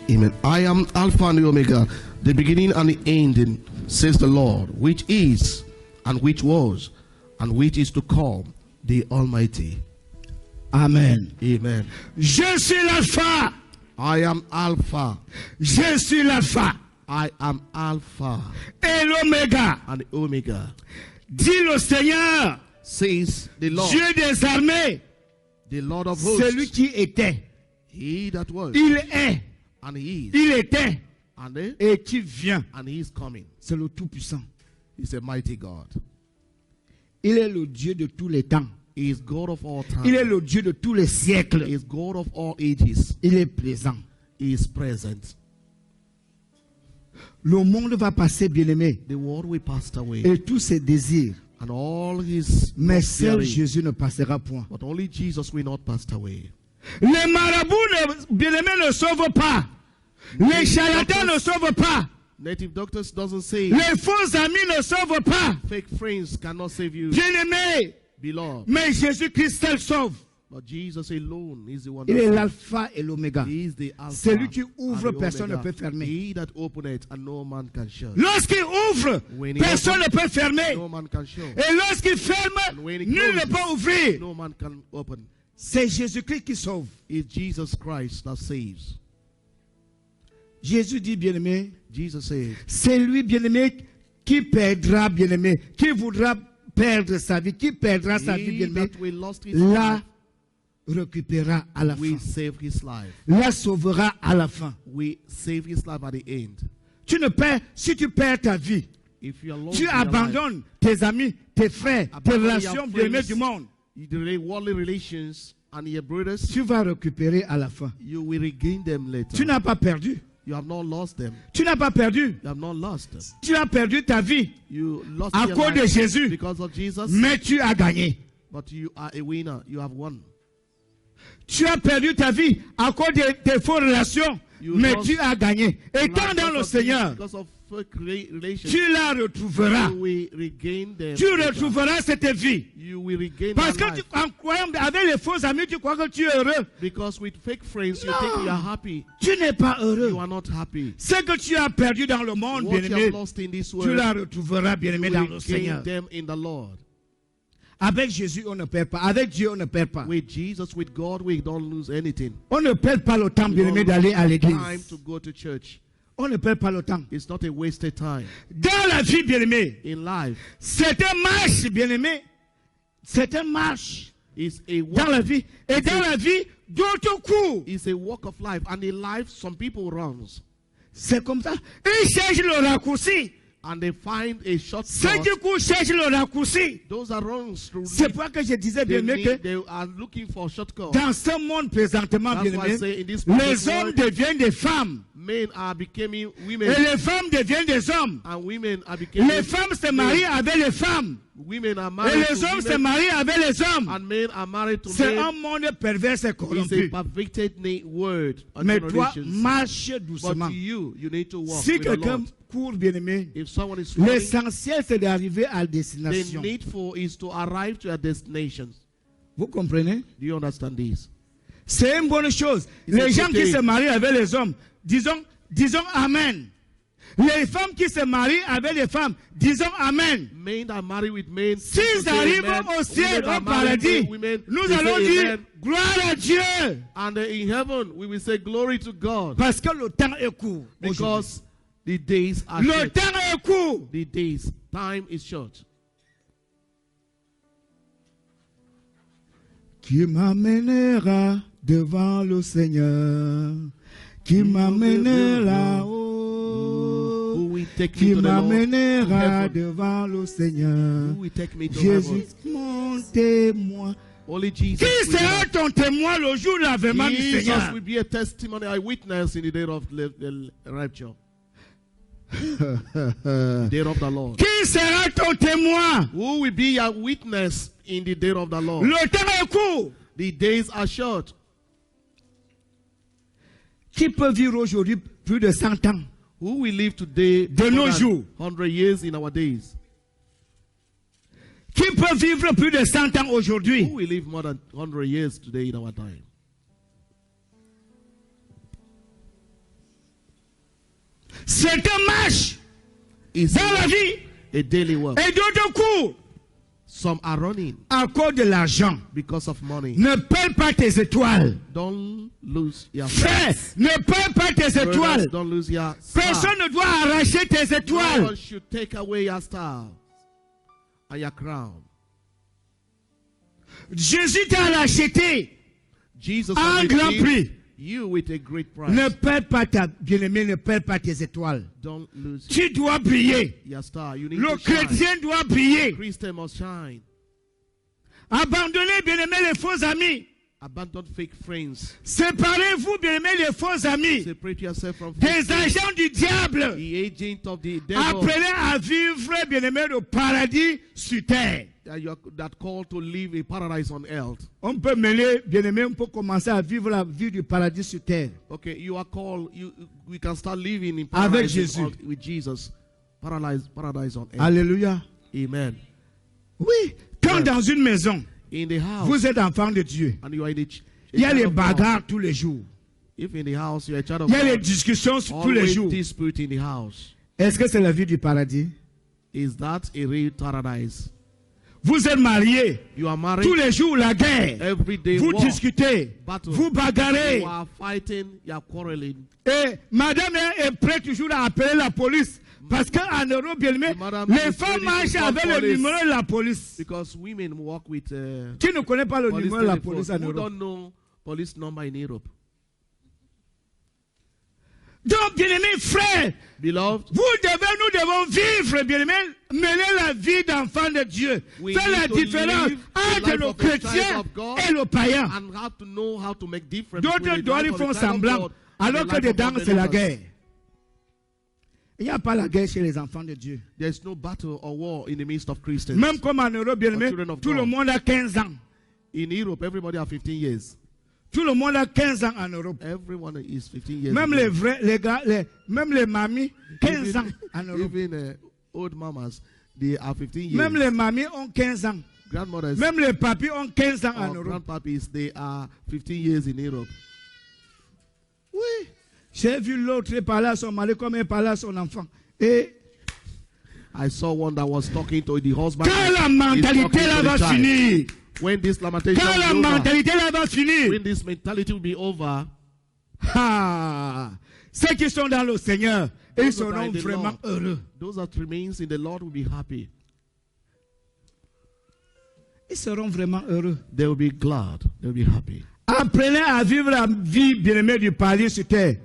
Amen. I am Alpha and the Omega, the beginning and the ending, says the Lord, which is and which was and which is to come, the Almighty. Amen. Amen. Je suis l'alpha. I am Alpha. Je suis l'alpha I am Alpha et l'oméga. and the Omega, Dit le Seigneur, says the Lord, Dieu des armées, the Lord of celui hosts, qui était, he that was, il est, and he is, il était and et qui vient. he is coming. C'est le Tout-Puissant. He's a mighty God. Il est le Dieu de tous les temps. He is God of all time. Il est le Dieu de tous les He siècles. is God of all ages. Il est présent. He is present. Le monde va passer, bien-aimé, The world will pass away, et tous ses désirs. and all his Mais seul prosperity. Jésus ne passera point. But only Jesus will not pass away. Les marabouts, bien-aimés, ne sauvent pas. Les charlatans ne sauvent pas. Native doctors doesn't say Les faux amis ne sauvent pas. fake friends cannot save you, Bien-aimés, beloved. mais Jésus-Christ seul sauve. But Jesus alone is the one Il that est saves. l'alpha et l'oméga. He is the Alpha Celui qui and ouvre, the personne ne Omega. peut fermer. He that openeth and no man can shut. Lorsqu'il ouvre, When he personne ne opens, peut fermer. no man can shut. Et lorsqu'il ferme, And when he nul ne closes, peut ouvrir. no man can open. C'est Jésus-Christ qui sauve. It's Jesus Christ that saves. Jésus dit, bien-aimé, Jesus says, c'est lui, bien-aimé, qui perdra, bien-aimé, qui voudra perdre sa vie, qui perdra sa vie, he bien-aimé, that will lost his la life récupérera à la fin, will save his life. la sauvera à la fin. We save his life at the end. Si tu perds ta vie, If you are alone tu in your life, abandonnes tes amis, tes frères, tes abandon your relations bien-aimées friends, du monde, the worldly relations and your brothers, tu vas récupérer à la fin. you will regain them later. Tu n'as pas perdu. You have not lost them. Tu n'as pas perdu. You have not lost them. Tu as perdu ta vie You lost à your cause de life Jésus, because of Jesus, mais tu as gagné. but you are a winner. You have won. Tu as perdu ta vie à cause de tes fausses relations, You mais lost tu as gagné. Étant dans le Because of Seigneur, because of fake relations, tu la retrouveras. you will regain them. Tu later. retrouveras cette vie. You will regain Parce that que life. en croyant avec les faux amis, tu crois que tu es heureux. Because with fake friends, you No. think you are happy. Tu n'es pas heureux. You are not happy. Ce que tu as perdu dans le monde, What you bien-aimé, have lost in this tu world, la retrouveras, you bien-aimé, dans will le regain Seigneur. them in the Lord. Avec Jésus, on ne perd pas. Avec Dieu, on ne perd pas. With Jesus, with God, we don't lose anything. On ne perd pas le temps, We bien-aimé, don't d'aller à lose time l'église. to go to church. On ne perd pas le temps. It's not a wasted time. Dans la vie, bien-aimé, In life, c'est une marche, bien-aimé. C'est une marche it's a dans walk, la vie. Et dans la vie, d'autres courent. it's a walk of life. And in life, some people runs. C'est comme ça. Ils cherchent le raccourci. And they find a Ceux shortcut. qui courent cherchent le raccourci. Those are runs through C'est pourquoi que je disais, bien-aimé, que they are looking for shortcuts. dans ce monde présentement, That's why I bien-aimé, say in this les present hommes world, deviennent des femmes. men are becoming Et women. les femmes deviennent des hommes. And women are becoming Les femmes se marient avec les femmes. Women are Et married les to hommes se women. marient avec les hommes. And men are married to C'est men. un monde pervers et It's a corrompu. perverted word. and Mais toi, generations. marche But doucement. you need to walk Si with the quelqu'un Lord. court, bien-aimé, If someone is running, l'essentiel c'est d'arriver à la the destination. needful is to arrive to a destination. Vous comprenez? Do you understand this? C'est une bonne chose. It's Les a gens good qui thing. se marient avec les hommes, disons Amen. Les femmes qui se marient avec les femmes, disons Amen. Men are married with men. S'ils say arrivent amen. au ciel, Women are au married paradis, with women. nous They allons say dire amen. gloire à Dieu. And in heaven, we will say glory to God. Parce que le temps est court. aujourd'hui. Because the days are Le short. temps est court. The days, time is short. Qui m'amènera devant le Seigneur, qui m'amènera Who will take me qui to the Lord? m'amènera Heaven. devant le Seigneur. Who will take me to Jésus, heaven? mon témoin. Only Jesus. Qui will sera have. ton témoin le jour de l'avènement du Jesus Seigneur? will be a testimony, a witness in the day of the rapture. Day of the Lord. Qui sera ton témoin? Who will be a witness in the day of the Lord? Le temps est court. The days are short. Qui peut vivre aujourd'hui plus de 100 ans? Who will live today De more nos than jours. 100 years in our days? Qui peut vivre plus de 100 ans aujourd'hui? Who will live more than 100 years today in our time? C'est un marche It's dans la vie. a daily work. Et d'autres courent Some are running à cause de l'argent. because of money. Ne perds pas tes étoiles. Don't lose your Frère, stars. ne perds pas tes Brothers, étoiles. don't lose your stars. Personne ne doit arracher tes No étoiles. one should take away your star and your crown. Jésus t'a acheté Jesus un has grand redeemed prix. you with a great price. Ne perds pas ta bien-aimée, ne perds pas tes étoiles. Don't lose Tu dois briller. your star. You need Le to shine. chrétien doit briller. Christian must shine. Abandonnez, bien-aimés, les faux amis. Abandon fake friends. Séparez-vous, bien-aimés, les faux amis. Separate yourself from fake Des friends. agents du diable. The agent of the devil Appelez à vivre, bien-aimés, le paradis sur terre. that called to live a paradise on earth. On peut mêler, bien-aimés, on peut commencer à vivre la vie du paradis sur terre. Okay, you are called. We can start living in Avec paradise Jésus. with Jesus. Paradise on earth. Alléluia. Amen. Oui, quand Ouais. dans une maison, In the house, vous êtes enfant de Dieu, and you are in the il y a child les of God. bagarres tous les jours. If in the house you are a child of Il y a les God, discussions tous les always jours. dispute in the house. Est-ce que c'est la vie du paradis? Is that a real paradise? Vous êtes mariés. You are married. Tous les jours, la guerre. Every day Vous war, discutez. battle. Vous bagarrez. You are fighting. You are quarreling. Et madame est prête toujours à appeler la police. Parce qu'en Europe, bien aimé, Madame les is femmes ready to marchent call avec le police. numéro de la police. Because women walk with Qui ne connaît pas le police numéro de la telephone. police en Who Europe? don't know police number in Europe? Donc, bien-aimés frères, Beloved, nous devons vivre, bien-aimés, mener la vie d'enfant de Dieu. we Faire la need to différence live the entre life nos of a child chrétiens of God et nos païens. and have to know how to make difference D'autres between the doivent life of font a child of semblant, God and alors the que life of dedans, c'est la unbelievers. guerre. Il n'y a pas la guerre chez les enfants de Dieu. There is no battle or war in the midst of Christians. Même comme en Europe, bien-aimés, children of tout le God. monde a 15 ans. In Europe, everybody has 15 years. Tout le monde a 15 ans en Europe. Everyone is 15 years. Même les vrais, les gars, même les mamies, 15 ans en Europe. Even old mamas, they are 15 years. Même les mamies ont 15 ans. Grandmothers Même les papis ont 15 ans en or Europe. grandpapis, they are 15 years in Europe. Oui. J'ai vu l'autre parler à son mari comme il parlait à son enfant. Et I saw one that was talking to the husband. quand la He's mentalité talking to là the va child. finir, When this lamentation quand la will be over, mentalité là va finir, when this mentality will be over, ceux qui sont dans le Seigneur, ils those that are seront in the vraiment Lord, heureux. those that remains in the Lord will be happy. Ils seront vraiment heureux. They will be glad. They will be happy. Apprenez à vivre la vie bien-aimée du paradis sur terre.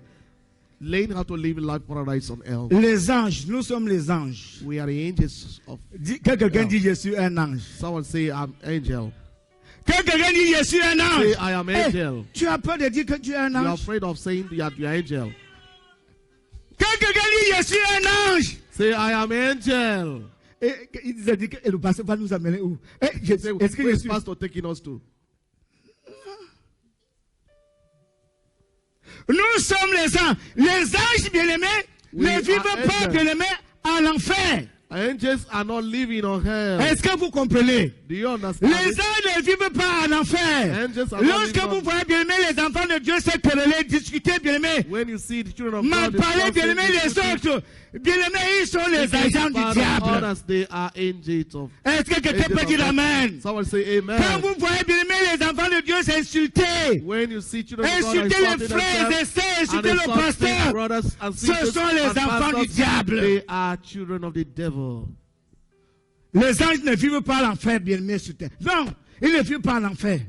Learn how to live life paradise on earth. Les anges, nous sommes les anges. We are the angels of. Que quelqu'un dit je suis un ange. Someone say I'm angel. Que quelqu'un dit je suis un ange. Say I am Hey, angel. tu as peur de dire que tu es un You are ange. afraid of saying that you are angel. Que quelqu'un dit je suis un ange. Say I am angel. Et il disait que le pasteur va nous amener où? Say, Est-ce que where je is suis? pastor taking us to? Nous sommes les anges. Les anges bien-aimés We ne vivent are pas angels. bien-aimés en enfer. Angels are not living on hell. Est-ce que vous comprenez? Do you understand? Les anges ne vivent pas en enfer. Angels are not Lorsque living vous on- voyez bien-aimés les enfants de Dieu se quereller, discuter bien-aimés, When you see the children of mal God, parler discussing, bien-aimés les discuting, autres, bien-aimés ils sont les against agents du Father, diable. others, they are angels of. Est-ce que quelqu'un angels peut of dire God. amen? Someone say amen. Quand vous voyez bien-aimés les enfants de Dieu s'insulter, When you see children of God insulter les insulting frères et themselves sœurs, and insulter le insulting pasteur, brothers and ce sisters sont les and enfants du pastors, diable. they are children of the devil. Les anges ne vivent pas l'enfer, bien-aimés sur terre. Non, ils ne vivent pas l'enfer.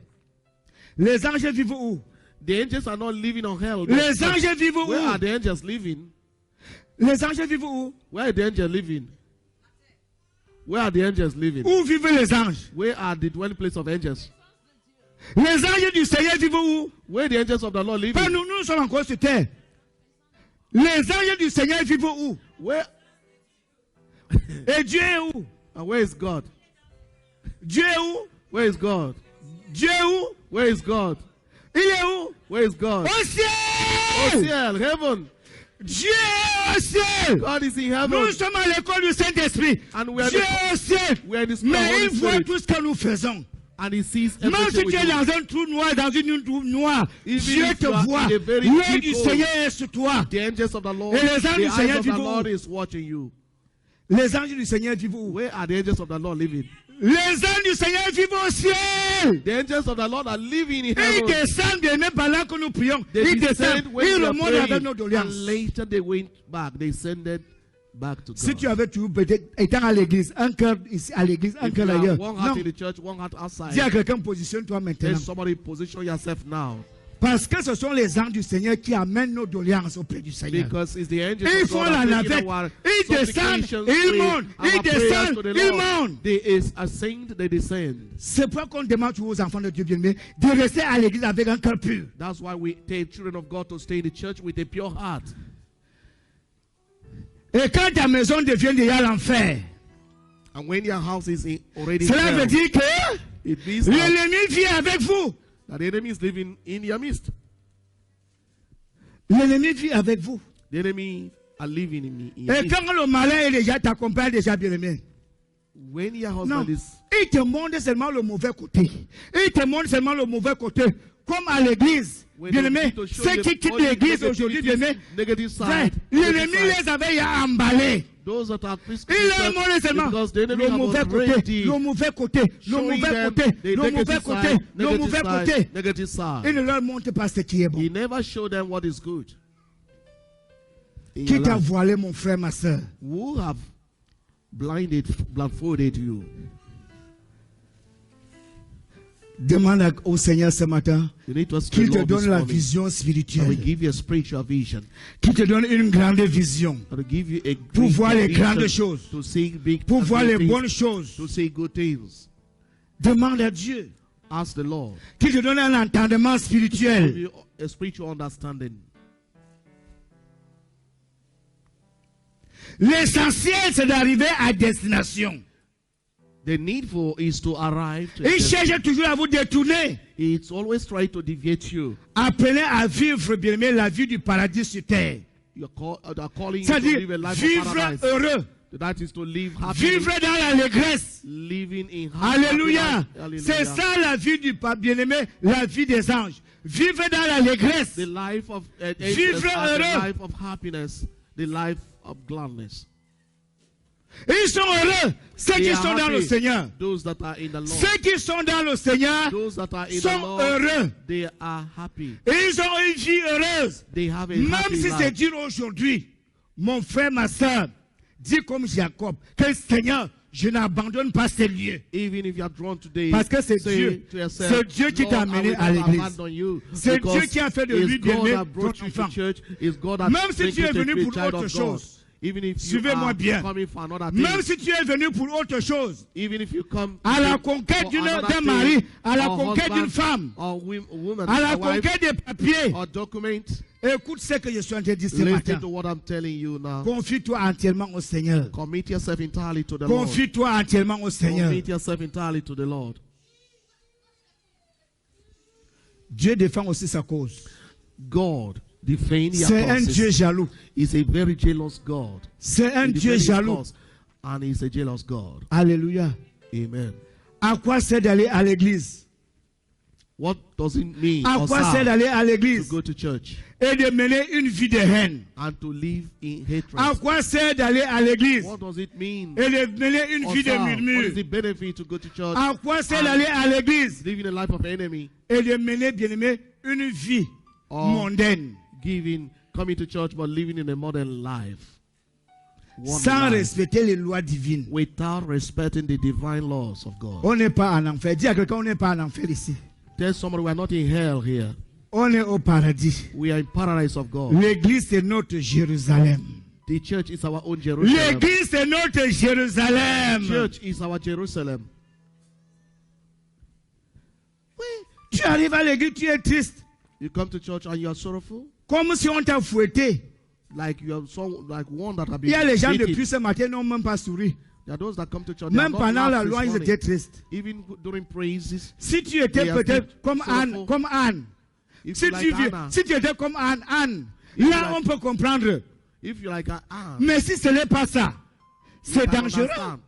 Les anges vivent où? The angels are not living on hell. Les anges vivent Where où? are the angels living? Les anges vivent où? Where are the angels living? Where are the angels living? Où vivent les anges? Where are the dwelling place of angels? Les anges du Seigneur vivent où? Where are the angels of the Lord Pas living? nous sommes encore sur terre. Les anges du Seigneur vivent où? Where Et Dieu est où? and where is God? Dieu est où? Where is God? Dieu est où? Where is God? Il est où? Where is God? Au Oh, ciel! ciel, heaven. Dieu est au ciel! God is in Nous heaven. sommes à l'école du Saint-Esprit. And we are Dieu the- est au ciel. We are in the spirit of Mais Holy il voit Spirit. tout ce que nous faisons. And he sees Même si everything we tu es do. dans un trou noir, dans une trou noire, Even Dieu if te you are voit. in a very L'œil deep du hole, Seigneur est sur toi. The angels of the Lord, Et les anges the du eyes Seigneur of the vivent où? Lord is watching you. Les anges du Seigneur vivent où? Where are the angels of the Lord living? Les anges du Seigneur vivent au ciel. The angels of the Lord are living in Ils heaven. descendent bien même pendant que nous prions. They Ils descendent. descended when Ils we are remontent avec praying, nos and doléances. later they went back. They ascended back to Si God. tu avais toujours peut-être étant à l'église, un cœur ici à l'église, un If cœur you have ailleurs. one heart Non. in the church, one heart outside, Dis à quelqu'un, positionne-toi maintenant. then somebody position yourself now. Parce que ce sont les anges du Seigneur qui amènent nos doléances auprès du Seigneur. Because it's the angels Ils of font God la are taking navette. our Ils descendent, supplications ils with montent. our Ils prayers descendent, to the ils Lord. montent. They is ascend, they descend. C'est pourquoi qu'on demande aux enfants de Dieu bien-aimés de rester à l'église avec un cœur pur. That's why we tell children of God to stay in the church with a pure heart. Et quand ta maison devient déjà l'enfer, And when your house is already cela hell, veut dire que it means that l'ennemi vit avec vous. the enemy is living in your midst. L'ennemi vit avec vous. The enemy are living in your Et midst. quand le malin est déjà t'accompagne déjà bien-aimé. When your Non, husband is, il te montre seulement le mauvais côté. Il te montre seulement le mauvais côté. Comme à l'église, when bien-aimé, they need to show ceux you qui quittent only l'église aujourd'hui, negative bien-aimé, side, l'ennemi negative side. les avait emballés. Those that are Christians, Il leur montre seulement because the enemy le have mauvais already côté, le mauvais côté, le showing mauvais them côté, the le mauvais negative côté, side, le negative mauvais side, côté. negative Il side. ne leur montre pas ce qui est bon. He never showed them what is good. In Qui your t'a life. voilé, mon frère, ma soeur? Who have blindfolded you? Demande au Seigneur ce matin You need to ask the qu'il te Lord this donne la morning vision that will spirituelle, give you a spiritual vision, qu'il te donne une grande vision that will give you a pour great voir les vision grandes choses, to see big pour and voir great les bonnes things, choses. to see good things. Demande à Dieu Ask the Lord qu'il te donne un entendement to give spirituel. you a spiritual understanding. L'essentiel, c'est d'arriver à destination. The needful is to arrive to Il cherche toujours à vous détourner. It's always trying to deviate you. Apprenez à vivre, bien aimé, la vie du paradis sur terre. They're calling you to C'est-à-dire live a life of vivre paradise. heureux, That is to live happy. vivre dans l'allégresse. Living in Alléluia. happiness. C'est ça la vie du bien-aimé, la vie des anges. Vivre dans l'allégresse. The life of Vivre the heureux. life of happiness, the life of gladness. Ils sont heureux, ceux They qui are sont dans le happy. Seigneur. Those that are in the Lord. Ceux qui sont dans le Seigneur Those that are in the sont Lord, heureux. they are happy. Ils ont une vie heureuse. They have a Même happy si c'est life. dur aujourd'hui, mon frère, ma soeur, dis comme Jacob, que Seigneur, je n'abandonne pas ces lieux. Even if you are drawn today, Parce que c'est say Dieu. to yourself, C'est Dieu qui t'a Lord, I amené will à not l'église. abandon you, C'est because Dieu qui a fait de it's lui God bien-aimé that brought ton you enfant. to church. It's God that Même si made tu you es to venu be a pour child autre of God. chose, Even if you suivez-moi are bien. coming for another thing, Même si tu es venu pour autre chose, even if you come à la for conquête another d'un thing, mari, à la or conquête husband, d'une femme, or woman, à la or wife, conquête des papiers, or document, écoute ce que je suis en train de dire ce listen matin. to what I'm telling you now. Confie-toi entièrement au Seigneur. Commit yourself entirely to the Lord. Confie-toi entièrement au Seigneur. Commit yourself entirely to the Lord. Dieu défend aussi sa cause. God defend your C'est un causes. Dieu jaloux. He's a very jealous God. C'est un He Dieu defends his jaloux. cause, and he's a jealous God. Alléluia. Amen. À quoi sert d'aller à l'église? What does it mean À or quoi sert sound d'aller à to l'église? go to church Et de mener une vie de haine. and to live in hatred? À quoi sert d'aller à l'église? What does it mean? Et de mener une or vie de sound? What is murmure. the benefit to go to church À quoi sert and d'aller à l'église? living a life of enemy Et de mener, bien aimé, une vie or mondaine. coming to church but living in a modern life? One Sans life, respecter les lois divines. without respecting the divine laws of God. On n'est pas en enfer. Dis à quelqu'un, on n'est pas en enfer ici. Tell somebody we are not in hell here. On est au paradis. We are in paradise of God. L'église, c'est notre Jérusalem. The church is our own Jerusalem. L'église, c'est notre Jérusalem. Church is our Jerusalem. Tu arrives à l'église, tu es triste. You come to church and you are sorrowful, Comme si on t'a fouetté. like you are like one that have Il y a les gens beaten. depuis ce matin n'ont même pas souri. There are those that come to church. they Même are not pendant la laughed loi, this ils morning. étaient tristes. Even during praises. Si tu étais They are peut-être still comme sorrowful. Anne, comme Anne. If Si you like tu, Anna, si tu étais comme Anne, If là you on peut comprendre. if you like Mais si ce n'est pas ça, you c'est can dangereux. understand.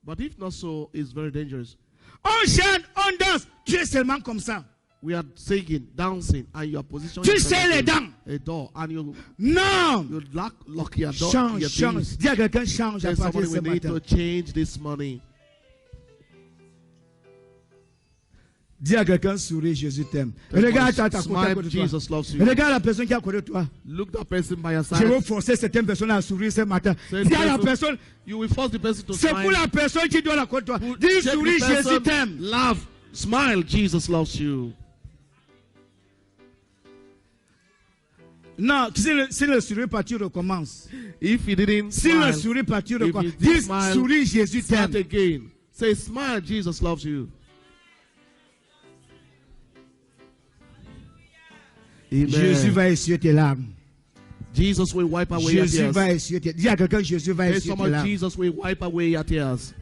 But if not so, it's very dangerous. On chante, on danse, tu es seulement comme ça. We are singing, dancing, and you are positioned. Tu serres les dents. A door, and you Non! lock your door. Change, your change. things. Dis à quelqu'un, change à Tell partir de somebody ce we need matin. to change this morning. Dis à quelqu'un, souris, Jésus t'aime. Tell Regarde somebody, ta côté à smile, côté de toi. Jesus loves you. Regarde la personne qui est à côté de toi. Look that person by your Je side. veux forcer certaines personnes à sourire ce matin. Say Dis à the la person- personne, You will force the person to c'est pour smile. la personne qui doit la côté de toi. Who- Dis, check the souris, person, Jésus t'aime. Laugh, smile, Jesus loves you. Non, si le sourire pas, tu recommences. If he didn't Si smile, le sourire pas, tu if recommences. you did Dis, smile, souris, Jésus start t'aime. again. Say, smile, Jesus loves you. Amen. Jésus va essuyer tes larmes. Jesus will wipe away your Jésus tears. va essuyer tes larmes. Dis à quelqu'un, Jésus va Say essuyer tes someone, larmes. Jesus will wipe away your tears.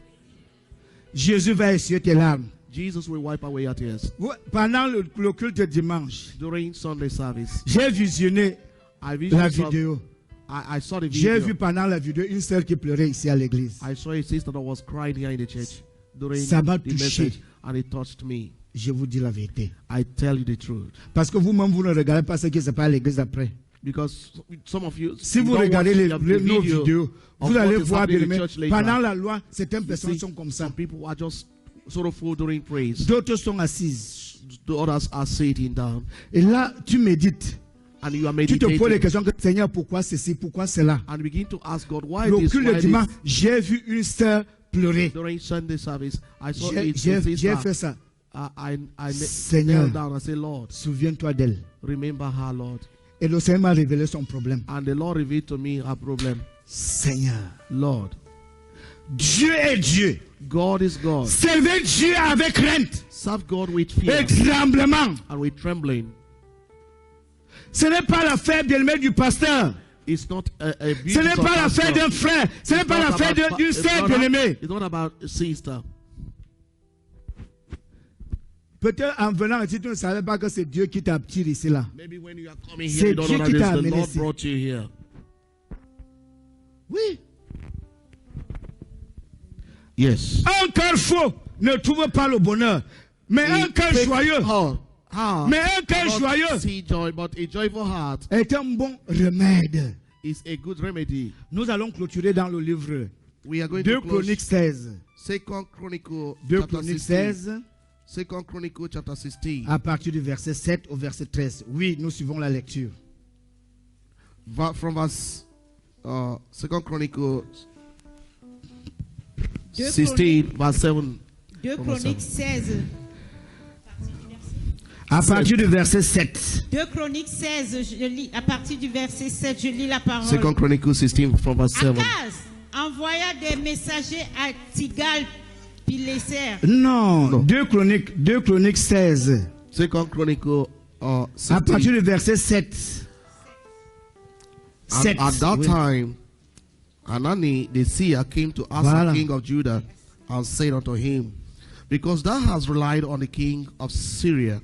Jésus va essuyer tes larmes. Jesus will wipe away your tears. Pendant le culte de dimanche, During Sunday service, j'ai visionné I la saw, vidéo. I saw the J'ai video. vu pendant la vidéo une sœur qui pleurait ici à l'église. I saw a sister that was crying here in the church during Ça m'a the touché. message, and it touched me. Je vous dis la vérité. I tell you the truth. Parce que vous-même, vous ne regardez pas ce qui se passe à l'église après. Because some of you, Si you vous don't regardez watch nos video vidéos, of vous what allez is voir, happening bien in aimé, church later. pendant la loi, certaines You personnes see, sont comme ça. some people are just sorrowful during praise. D'autres sont assises. The others are sitting down, Et là, tu médites. and you are Tu te poses les meditating questions, Seigneur, pourquoi ceci, pourquoi cela? and begin to ask God, why Le this, culte why de this? dimanche, j'ai vu une sœur pleurer. During Sunday service, I saw J'ai it. fait ça. I Seigneur, knelt down and said, Lord, souviens-toi d'elle. remember her, Lord. Et le Seigneur m'a révélé son problème. And the Lord revealed to me her problem. Seigneur, Lord, Dieu est Dieu. God is God. Servez Dieu avec crainte Serve God with et fear tremblement. and with trembling. Ce n'est pas l'affaire bien-aimée du pasteur. It's not a Ce beauty n'est of pas l'affaire pastor. d'un frère. Ce n'est It's pas not l'affaire about- d'une it's sœur not bien-aimée. It's not about a sister. Peut-être en venant ici, tu ne savais pas que c'est Dieu qui t'a tiré ici là. Maybe when you are coming C'est here, you don't Dieu know qui that t'a it's the amené Lord ici. brought you here. Oui. Yes. Un cœur faux ne trouve pas le bonheur. Mais un cœur joyeux Mais un cœur joyeux see joy, but a joyful heart est un bon remède. is a good remedy. Nous allons clôturer dans le livre We are going 2 to close Chroniques 16. 2 Chronicle 2 chapter Chroniques 16. 16, 2 Chronicle chapter 16. à partir du verset 7 au verset 13. Oui, nous suivons la lecture. From verse 2 Chronicle 2 16, verse 7. 2 Chroniques 16. À partir du verset 7. 2 Chroniques 16, je lis, à partir du verset 7, je lis la parole. 2 Chronicle 16, from verse 7. Akaz envoya des messagers à Tigal-Pileser. Non, Non. 2 Chroniques 16. 2 Chronicle À 16. partir du verset 7. And at that oui. time, Hanani the seer came to Asa, Voilà. king of Judah, and said unto him, Because thou hast relied on the king of Syria,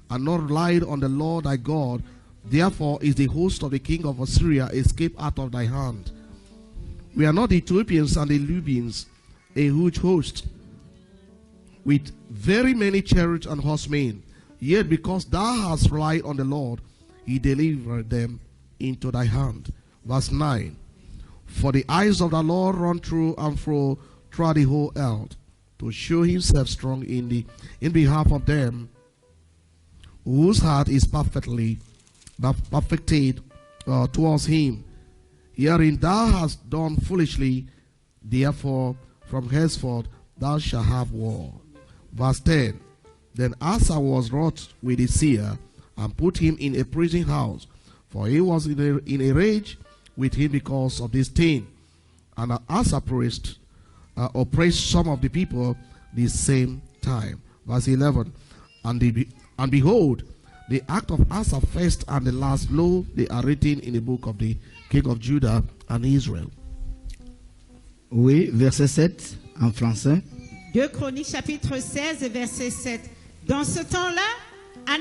and not relied on the Lord thy God, therefore is the host of the king of Assyria escaped out of thy hand. We are not the Ethiopians and the Libyans, a huge host, with very many chariots and horsemen. Yet because thou hast relied on the Lord, he delivered them into thy hand. Verse 9. For the eyes of the Lord run through and fro throughout the whole earth, to show himself strong in behalf of them whose heart is perfected towards him. Herein thou hast done foolishly, therefore from henceforth thou shalt have war. Verse 10. Then Asa was wroth with the seer, and put him in a prison house, for he was in a rage with him because of this thing. And Asa oppressed some of the people the same time. Verse 11. And behold, the act of Asa first and the last, lo, they are written in the book of the king of Judah and Israel. Oui, verset 7 en français. 2 Chroniques chapitre 16 verset 7. Dans ce temps-là,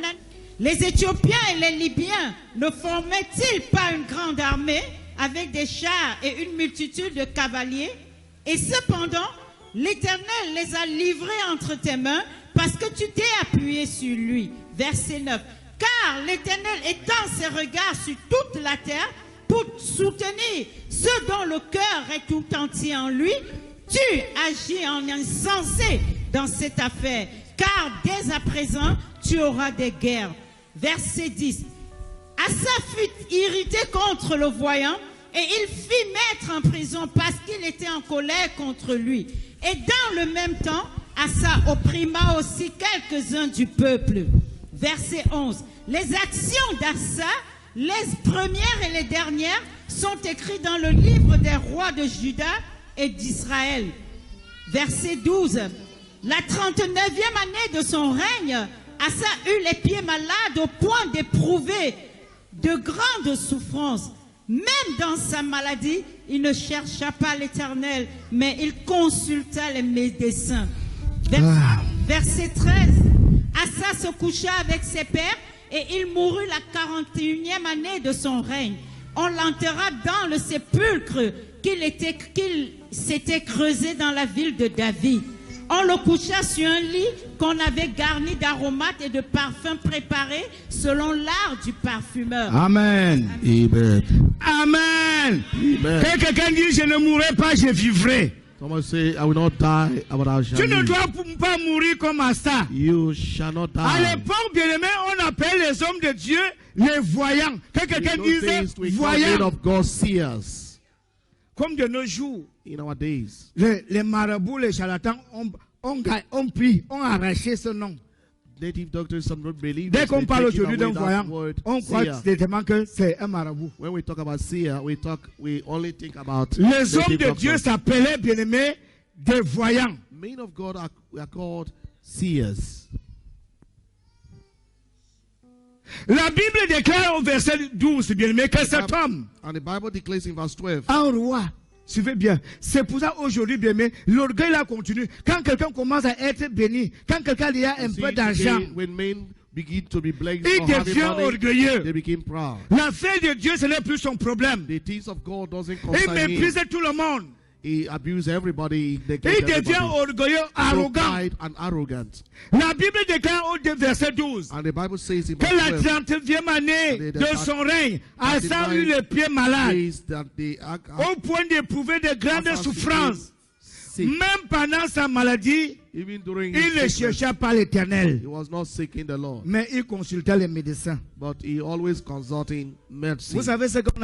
les Éthiopiens et les Libyens ne formaient-ils pas une grande armée avec des chars et une multitude de cavaliers? Et cependant, l'Éternel les a livrés entre tes mains parce que tu t'es appuyé sur lui. Verset 9. Car l'Éternel étend ses regards sur toute la terre pour soutenir ceux dont le cœur est tout entier en lui. Tu agis en insensé dans cette affaire, car dès à présent, tu auras des guerres. Verset 10. Asa fut irrité contre le voyant et il fit mettre en prison parce qu'il était en colère contre lui. Et dans le même temps, Asa opprima aussi quelques-uns du peuple. Verset 11. Les actions d'Asa, les premières et les dernières, sont écrites dans le livre des rois de Juda et d'Israël. Verset 12. La 39e année de son règne, Asa eut les pieds malades au point d'éprouver de grandes souffrances. Même dans sa maladie, il ne chercha pas l'Éternel, mais il consulta les médecins. Verset 13. Asa se coucha avec ses pères et il mourut la 41e année de son règne. On l'enterra dans le sépulcre qu'il s'était creusé dans la ville de David. On le coucha sur un lit qu'on avait garni d'aromates et de parfums préparés selon l'art du parfumeur. Amen. Amen. Amen. Amen. Que quelqu'un dise, je ne mourrai pas, je vivrai. Someone say, I will not die, but I shall Tu ne live. dois pas mourir comme Asa. You shall not À die. l'époque, bien aimé, on appelle les hommes de Dieu les voyants. Que quelqu'un In those dise days, we call men voyants. of God seers. Comme de nos jours, In our days, les marabouts, les charlatans ont pris, ont arraché ce nom. native doctors and not believers. Dès qu'on they parle take aujourd'hui away d'un that voyant, word on croit seer. directement que c'est un marabout. When we talk about seer, we only think about Les hommes native de Dieu doctors. s'appelaient, bien-aimés, des voyants. Men of God are called seers. La Bible déclare au verset 12, bien-aimé, que cet homme, And the Bible declares in verse 12. un roi, suivez bien, c'est pour ça aujourd'hui, bien-aimé, l'orgueil là continue. Quand quelqu'un commence à être béni, quand quelqu'un a un See, peu d'argent, today, when men begin to be blessed il or having devient money, orgueilleux. they become proud. L'affaire de Dieu, ce n'est plus son problème. The things of God doesn't Il concern méprise him. tout le monde. He abuses everybody. He Il neglects devient everybody. orgueilleux, So arrogant. pride and arrogant. La Bible déclare au verset 12 And the Bible says in que verse la 12 30e année de son règne a sans eu les pieds malades, says that they are au point d'éprouver de grandes as souffrances. sick. Même pendant sa maladie, Even during il his ne sickness, chercha pas l'Éternel, he was not seeking the Lord, mais il consulta les médecins. but he always consulting medicine. Vous savez ce qu'on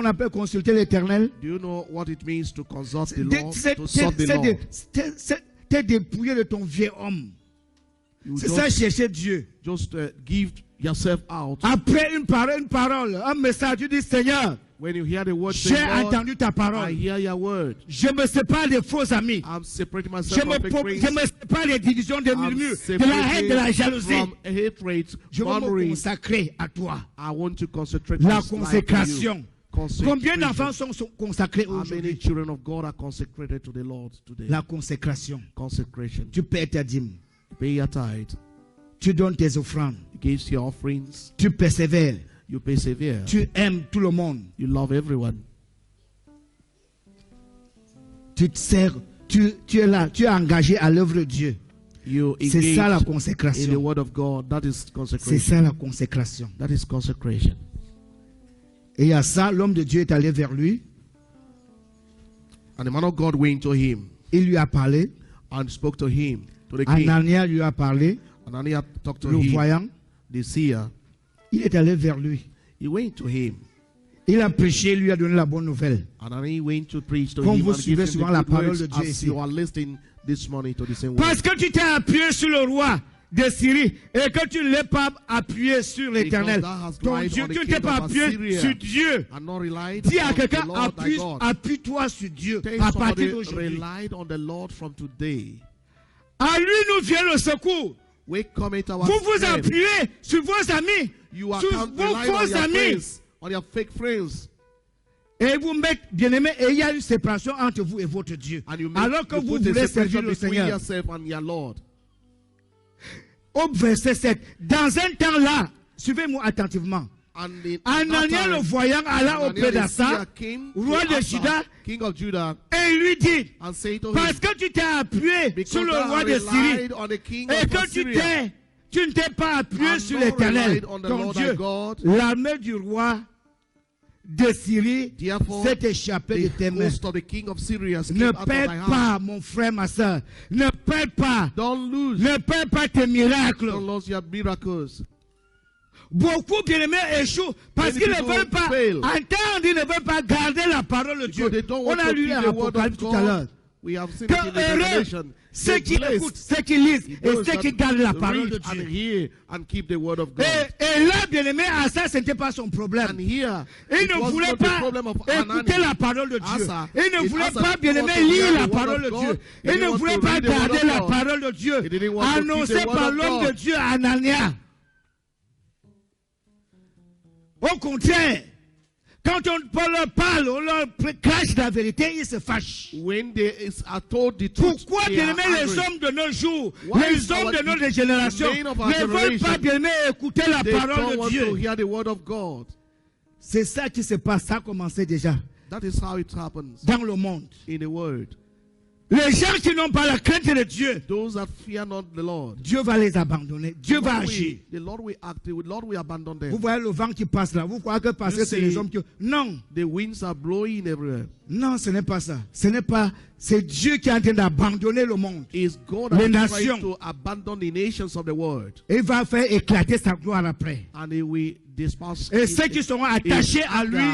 appelle consulter l'Éternel? Do you know what it means to consult the C'est- Lord, c'est- to sought the c'est Lord? t'es dépouillé de ton vieux homme. You C'est ça, just, chercher Dieu. just give yourself out. Après une parole, un message, tu dis Seigneur, When you hear the word, j'ai say, Lord, entendu ta I parole. hear your word. Je me sépare des faux amis. I'm separating Je myself from fake friends. me sépare des divisions, des I'm murmures, de la haine, de la separating jalousie. from hatred, Je veux me murmuring. consacrer à toi. I want to concentrate La this life on you. consécration. Combien Consecration. d'enfants sont consacrés How many aujourd'hui? children of God are consecrated to the Lord today? La consécration. Consecration. Tu paies ta dîme. Pay your tithe. Tu donnes tes offrandes. You give your offerings. Tu persévères. You persevere. Tu aimes tout le monde. You love everyone. Tu te sers. Tu es là. Tu es engagé à l'œuvre de Dieu. You C'est ça la engage in the consécration. word of God. That is C'est consecration. ça la consécration. That is consecration. Et à ça, l'homme de Dieu est allé vers lui. And the man of God went to him Il lui a parlé. and spoke to him, to the king. Anania lui a parlé. Ananias talked to Le him, voyant. the seer. Il est allé vers lui. He went to him. Il a prêché, lui a donné la bonne nouvelle. And then he went to preach to Comme him vous and give suivez him the souvent la good parole words de Dieu as ici. you are listening this morning to the same word. Parce que tu t'es appuyé sur le roi de Syrie et que tu ne l'es pas appuyé sur l'Éternel. Thou hast Ton relied Dieu, on the tu ne king t'es pas of appuyé Assyria sur Dieu. And not relied Dis à on the quelqu'un, Lord thy God. appuie-toi sur Dieu Tell à partir somebody, d'aujourd'hui. relied on the Lord from today. À lui nous vient le secours. We commit our Vous vous strength. appuyez sur vos amis, You are sur vos relying on faux your amis. friends, on your fake friends. Et vous mettez, bien aimé, et il y a une séparation entre vous et votre Dieu. And you make, Alors que you vous put a voulez separation servir le between Seigneur. yourself and your Lord. Au verset 7, dans un temps là, suivez-moi attentivement. And in Anania that le time, voyant alla Ananias auprès the d'Assa, seer came to roi de Asa, Juda, king of Judah, et il lui dit, and said to him, parce que tu t'es appuyé because sur le thou roi hast de Syrie, relied on the king et of que Assyria, tu ne t'es pas appuyé and sur not l'Éternel, relied on the ton Lord Dieu, thy God, l'armée du roi de Syrie therefore s'est échappée de the tes mains. host of the king of Syria escaped Ne out of thy perds hand. pas, mon frère, ma soeur. Ne perds pas. Don't lose. Ne perds pas tes miracles. Don't lose your miracles. Beaucoup bien-aimés échouent parce Many qu'ils ne people veulent pas fail. entendre, ils ne veulent pas garder la parole de Dieu. Because they don't On want a to lu keep en the word Apocalypse of tout à l'heure. God. We have seen Que it in the heureux Revelation. ceux They're qui blessed. écoutent, ceux qui lisent et Those ceux that qui gardent la parole de read and Dieu. hear and keep the word of God. Et là, bien-aimé, à ça, ce n'était pas son And problème. here, Il it ne was voulait not the pas problem of écouter Ananias. la parole de Dieu. Asa, Il ne it voulait Asa pas, bien-aimé, wanted to lire hear la the word parole of de Dieu. God. He Il didn't ne want voulait to pas read the word garder of la God. parole de Dieu. He didn't want to keep the Annoncée word par of l'homme de God. Dieu, Anania. Au contraire, quand on leur parle, on leur crache la vérité, ils se fâchent. When they are told the truth, Pourquoi, they are bien-aimés, les angry. hommes de nos jours, Why les is hommes our- de notre the génération, men of our ne veulent generation, pas, bien-aimés, écouter la They parole don't de want to Dieu? hear the word of God. C'est ça qui se passe, ça a commencé déjà That is how it happens dans le monde. in the world. Les gens qui n'ont pas la crainte de Dieu, Those that fear not the Lord, Dieu va les abandonner. Dieu va agir. the Lord will act. The Lord will abandon them. Vous voyez le vent qui passe là. Vous croyez que parce You que c'est see- les hommes qui... Non, The winds are blowing everywhere. non, ce n'est pas ça. Ce n'est pas... C'est Dieu qui est en train d'abandonner le monde. It's God Les that is nations. trying to abandon the nations of the world, Et il va faire éclater sa gloire après. and He will disperse. Et ceux qui seront attachés à lui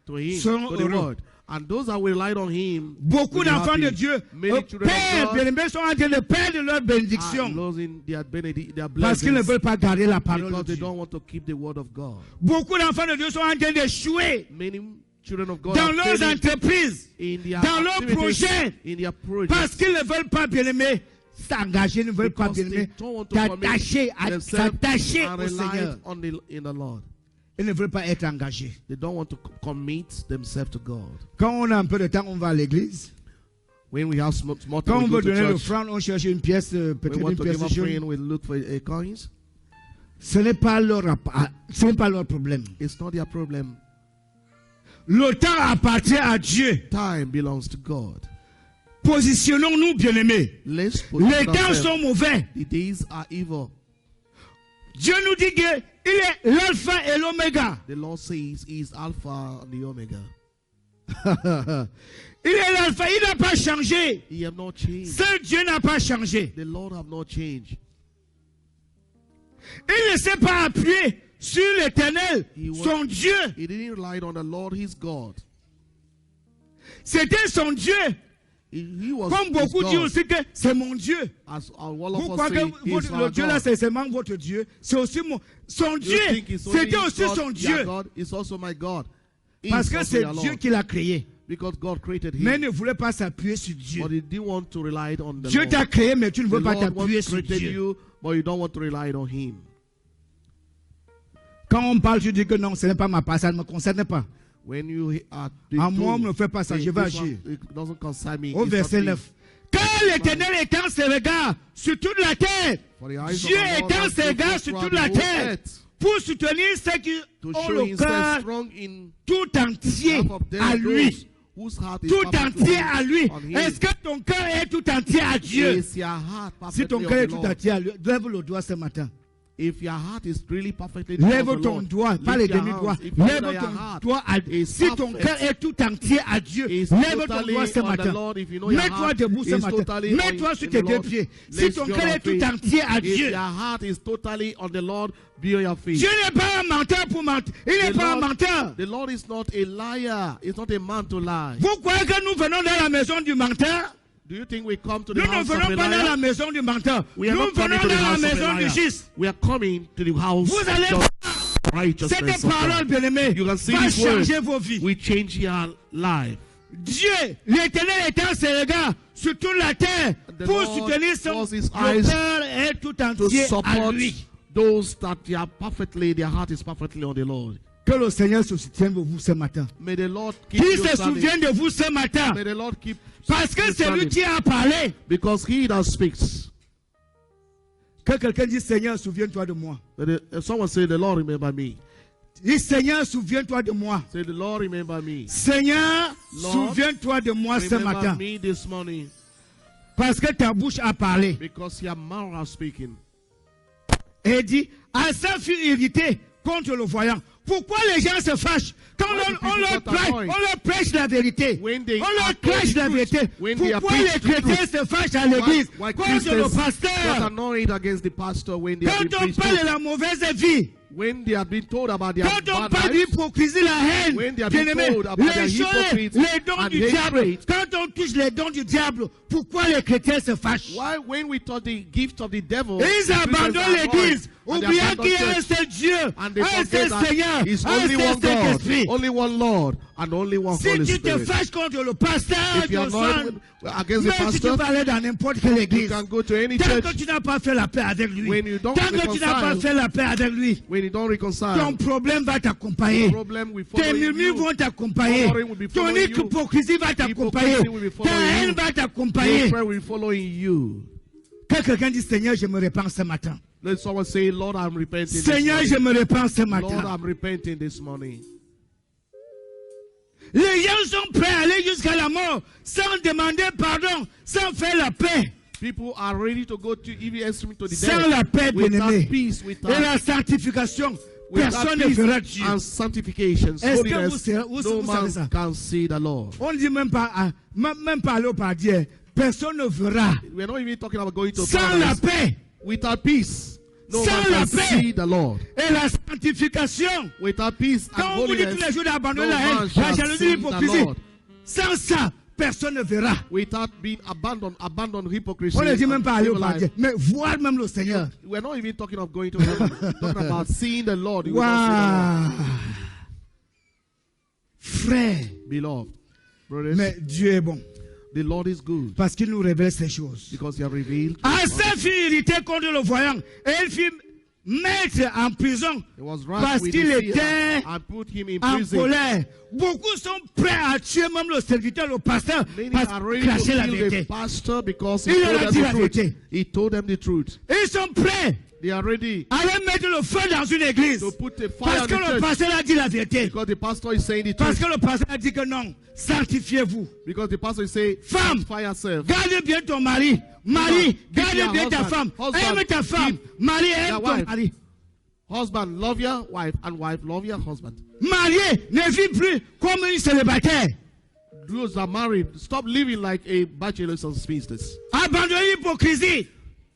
to Him, seront to the heureux. word, And those that relied on him, Beaucoup will be d'enfants happy. de Dieu, Many children of Père, God bien-aimés, sont en train de perdre leur are bénédiction losing their their parce qu'ils ne blessings veulent pas garder la parole because de they Dieu. don't want to keep the word of God. Beaucoup d'enfants de Dieu sont en train d'échouer Many children of God dans are leurs failing entreprises, in their dans leurs activities, projets, in their parce projects, qu'ils ne veulent pas, bien-aimés, s'engager, ne veulent pas, because they bien-aimés, don't want to commit s'attacher and au Seigneur. rely in the Lord. Ils ne veulent pas être engagés. They don't want to commit themselves to God. Quand on a un peu de temps, on va à l'église. When we have small Quand time, on we go veut to donner church. l'offrande, on cherche une pièce, We peut-être want une to pièce give de offering, jaune. we look for coins. Ce n'est pas leur problème. It's not their problem. Le temps appartient à Dieu. Time belongs to God. Positionnons-nous, bien-aimés. Let's put Les temps sont mauvais. The days are evil. Dieu nous dit qu'il est l'alpha et l'oméga. The Lord says He is Alpha and the Omega. Il est l'alpha, il n'a pas changé. He have not changed. Seul Dieu n'a pas changé. The Lord have not changed. Il ne s'est pas appuyé sur l'Éternel, son Dieu. He didn't rely on the Lord, His God. C'était son Dieu. He was Comme his beaucoup disent God. aussi que c'est mon Dieu. As all Vous of croyez us say, que He's le our Dieu là, God. c'est seulement votre Dieu. C'est aussi son You Dieu. think it's only C'était aussi God, son your Dieu. God, it's also my God. He Parce is que also c'est your Dieu Lord. qui l'a créé. Because God created him. Mais il ne voulait pas s'appuyer sur Dieu. But he didn't want to rely on the Dieu Lord. t'a créé, mais tu ne The veux pas Lord t'appuyer wants sur created Dieu. you, but you don't want to rely on Him. Quand on parle, tu dis que non, ce n'est pas ma part, ça ne me concerne pas. When you are À moi, on ne fait pas ça, je vais agir. It doesn't concern me. Au It's verset not me. 9. Quand l'Éternel étend ses regards sur toute la terre, For the eyes of Dieu the Lord étend are ses looking regards sur throughout toute la the whole terre earth pour soutenir ceux qui to ont show le Himself cœur strong in tout entier behalf of them à those lui. whose heart is Tout perfectly entier à lui. on Him. Est-ce que ton cœur est tout entier à Dieu? Is your heart Si ton perfectly cœur est on the tout Lord? entier à lui, lève le doigt ce matin. If your heart is really perfectly Lève on the ton Lord, doigt, pas lift les your demi-doigts. hands. If you know Lève that your ton heart doigt à is Si ton perfect, cœur est tout entier à Dieu, is lève ton totally doigt ce on the matin. Lord, if you know your Mets-toi heart debout ce is matin. totally Mets-toi on- sur in tes the deux Lord, pieds. Si let's ton go cœur on est tout faith. entier à If Dieu, your heart is totally on the Lord, be on your feet. Dieu n'est pas un menteur pour mentir. Il n'est The pas un Lord- menteur. The Lord is not a liar. He's not a man to lie. Vous croyez que nous venons dans la maison du menteur? Do you think we come to the Nous ne house of venons a pas dans la liar? maison du menteur. We are Nous not coming venons to the dans la house of a maison du liar. juste. We are coming to the house Vous allez of Cette righteousness of parole, God. bien-aimée, You can see va this word. changer vos vies. We change your life. Dieu, l'Éternel étend ses regards sur toute la terre The pour Lord soutenir son causes his le eyes cœur est tout To entier à support lui. those that they are perfectly, their heart is perfectly on the Lord. Que le Seigneur se soutienne de vous ce matin. May the Lord keep Qui you se standing. souvient de vous ce matin? May the Lord keep Parce que you c'est lui standing. qui a parlé. Because He that speaks. Que quelqu'un dise Seigneur, souviens-toi de moi. If someone say, the Lord remember me. Dis Seigneur, souviens-toi de moi. Say, the Lord remember me. Seigneur, Lord, souviens-toi de moi ce Remember matin. me this morning. Parce que ta bouche a parlé. Because your mouth has speaken. Et dit, Asa fut irrité contre le voyant. Pourquoi les gens se fâchent quand Why do on leur people get annoyed? prêche la vérité? When they On leur are prêche told la the vérité. truth, when they are Pourquoi les preached the chrétiens truth? se fâchent à l'église Why contre le Christians get pasteur? annoyed against the pastor when they have Quand been on preached parle de to? la mauvaise vie, When they have been told about their quand on bad parle lives, d'hypocrisie, la haine, when they have been bien-aimé, told about their les choses, hypocrites les dons and du diable, hatred. quand on touche les dons du diable, pourquoi les chrétiens se fâchent? why, when we taught the gift of the devil, Ils the Christians abandonnent are annoyed, l'église, and they oubliant abandon qu'il y a un church, seul Dieu, and they un forget seul that Seigneur, it's un only seul one God, Saint-Esprit. only one Lord, and only one Si Holy tu te Spirit. fâches contre le pasteur, If you are ton son, annoyed against the même si tu pastor, vas aller dans n'importe quelle you église, can go to any tant church. que tu n'as pas fait la paix avec lui, When you don't tant que tu n'as pas reconcile, fait la paix avec lui, when you don't ton reconcile, problème va t'accompagner. the problem will follow Tes murmures you. vont t'accompagner. Suffering will be Ton following you. hypocrisie va t'accompagner. Hypocrisy will be Ta following haine you. va t'accompagner. Hatred will follow you. Que quelqu'un dise Seigneur, je me répands ce matin. Let someone say, Lord, I'm repenting Seigneur, this je morning. me répands ce Lord, matin. I'm repenting this morning. Les gens sont prêts à aller jusqu'à la mort sans demander pardon, sans faire la paix. People are ready to go to even extreme to the Sans death. la paix, Without bien-aimé. peace, Et without la sanctification, without personne ne peace fera Dieu. and sanctification, Est-ce que holiness, vous no savez man ça? can see the Lord. On ne dit même pas, même pas aller au paradis. Personne ne verra. We're not even talking about going to Sans la paradise. paix Without peace, no Sans man la can paix. see the Lord. et la sanctification. Without peace and Quand on vous dit tous holiness, les jours d'abandonner no la haine, man la shall jalousie, see the l'hypocrisie, Lord. Sans ça, personne ne verra. Without being abandon hypocrisy. On ne dit même pas aller au evil paradis, life. mais voir même le Seigneur. We're not even talking of going to heaven. We're talking about seeing the Lord. You will not see Waouh! Frère, the Lord. Beloved, brothers, mais Dieu est bon. the Lord is good Parce qu'il nous révèle ces choses. because He has revealed. Asa fut irrité contre le voyant et il fut mettre en prison It was right parce with qu'il the était fear and put him in en prison. colère. Beaucoup sont prêts à tuer même le serviteur, le pasteur, Many parce are qu'il ready to cachait la kill the vérité. pastor because he Il told leur a them dit the la truth. vérité. He told them the truth. Ils sont prêts They are ready à aller mettre le feu dans une église to put a fire parce in que the le church pasteur a dit la vérité. because the pastor is saying the Parce truth. que le pasteur a dit que non, sanctifiez-vous. Because the pastor is saying, Femme, sanctify yourself. Garde bien ton mari. Mari, Keep garde your bien ta husband. femme. Husband, Aime ta femme. keep Mari, aime your ton wife. mari. Husband, love your wife, and wife, love your husband. Marié, ne vis plus comme une célibataire. Those are married, stop living like a bachelor or spinsters. Abandonnez l'hypocrisie.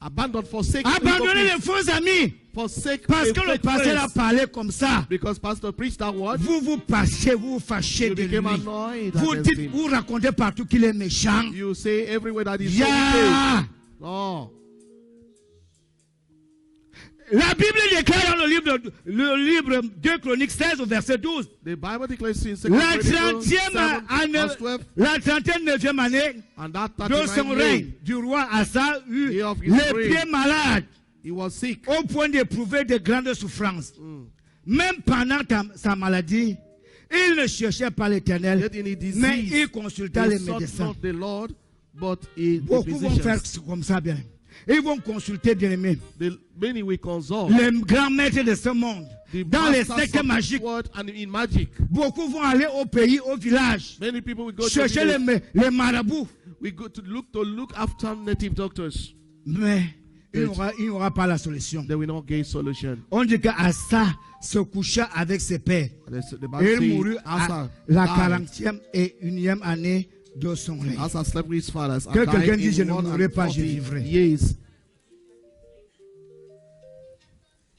Abandon, forsake, Abandonnez hypocrisy. les faux amis. Forsake Parce a que le fake pasteur a friends. parlé comme ça. Because pastor preached that word. Vous vous fâchez, vous vous fâchez You de lui. became annoyed Vous against dites, him. vous racontez partout qu'il est méchant. You say everywhere that he's so Yeah. wicked. Oh. La Bible déclare dans le livre 2 Chroniques 16 au verset 12. The Bible declares in 2 La Chronicles 7, 30e verse 12, 39e année and that de son 39 règne year, du roi Asa eut Year of his les reign. pieds malades he was sick. au point d'éprouver de grandes souffrances. Même pendant sa maladie, il ne cherchait pas l'Éternel, Yet in his mais disease, il consulta he les sought médecins. not the Lord, but the Beaucoup vont faire physicians. comme ça, bien. Ils vont consulter, bien aimé, Many will consult. les grands maîtres de ce monde. The Dans les masters sectes of this magiques, world and in magic. beaucoup vont aller au pays, au village, Many people will go to chercher village. les marabouts. We go to look after native doctors. Mais il Yes. n'y aura pas la solution. They will not gain solution. On dit qu'Assa se coucha avec ses pères. The Et Bible il says mourut à Asa la died. 40e et 1e année de son règne. Asa slept with his fathers and Que quelqu'un died dise, je in ne mourrai pas, je 140 vivrai. years.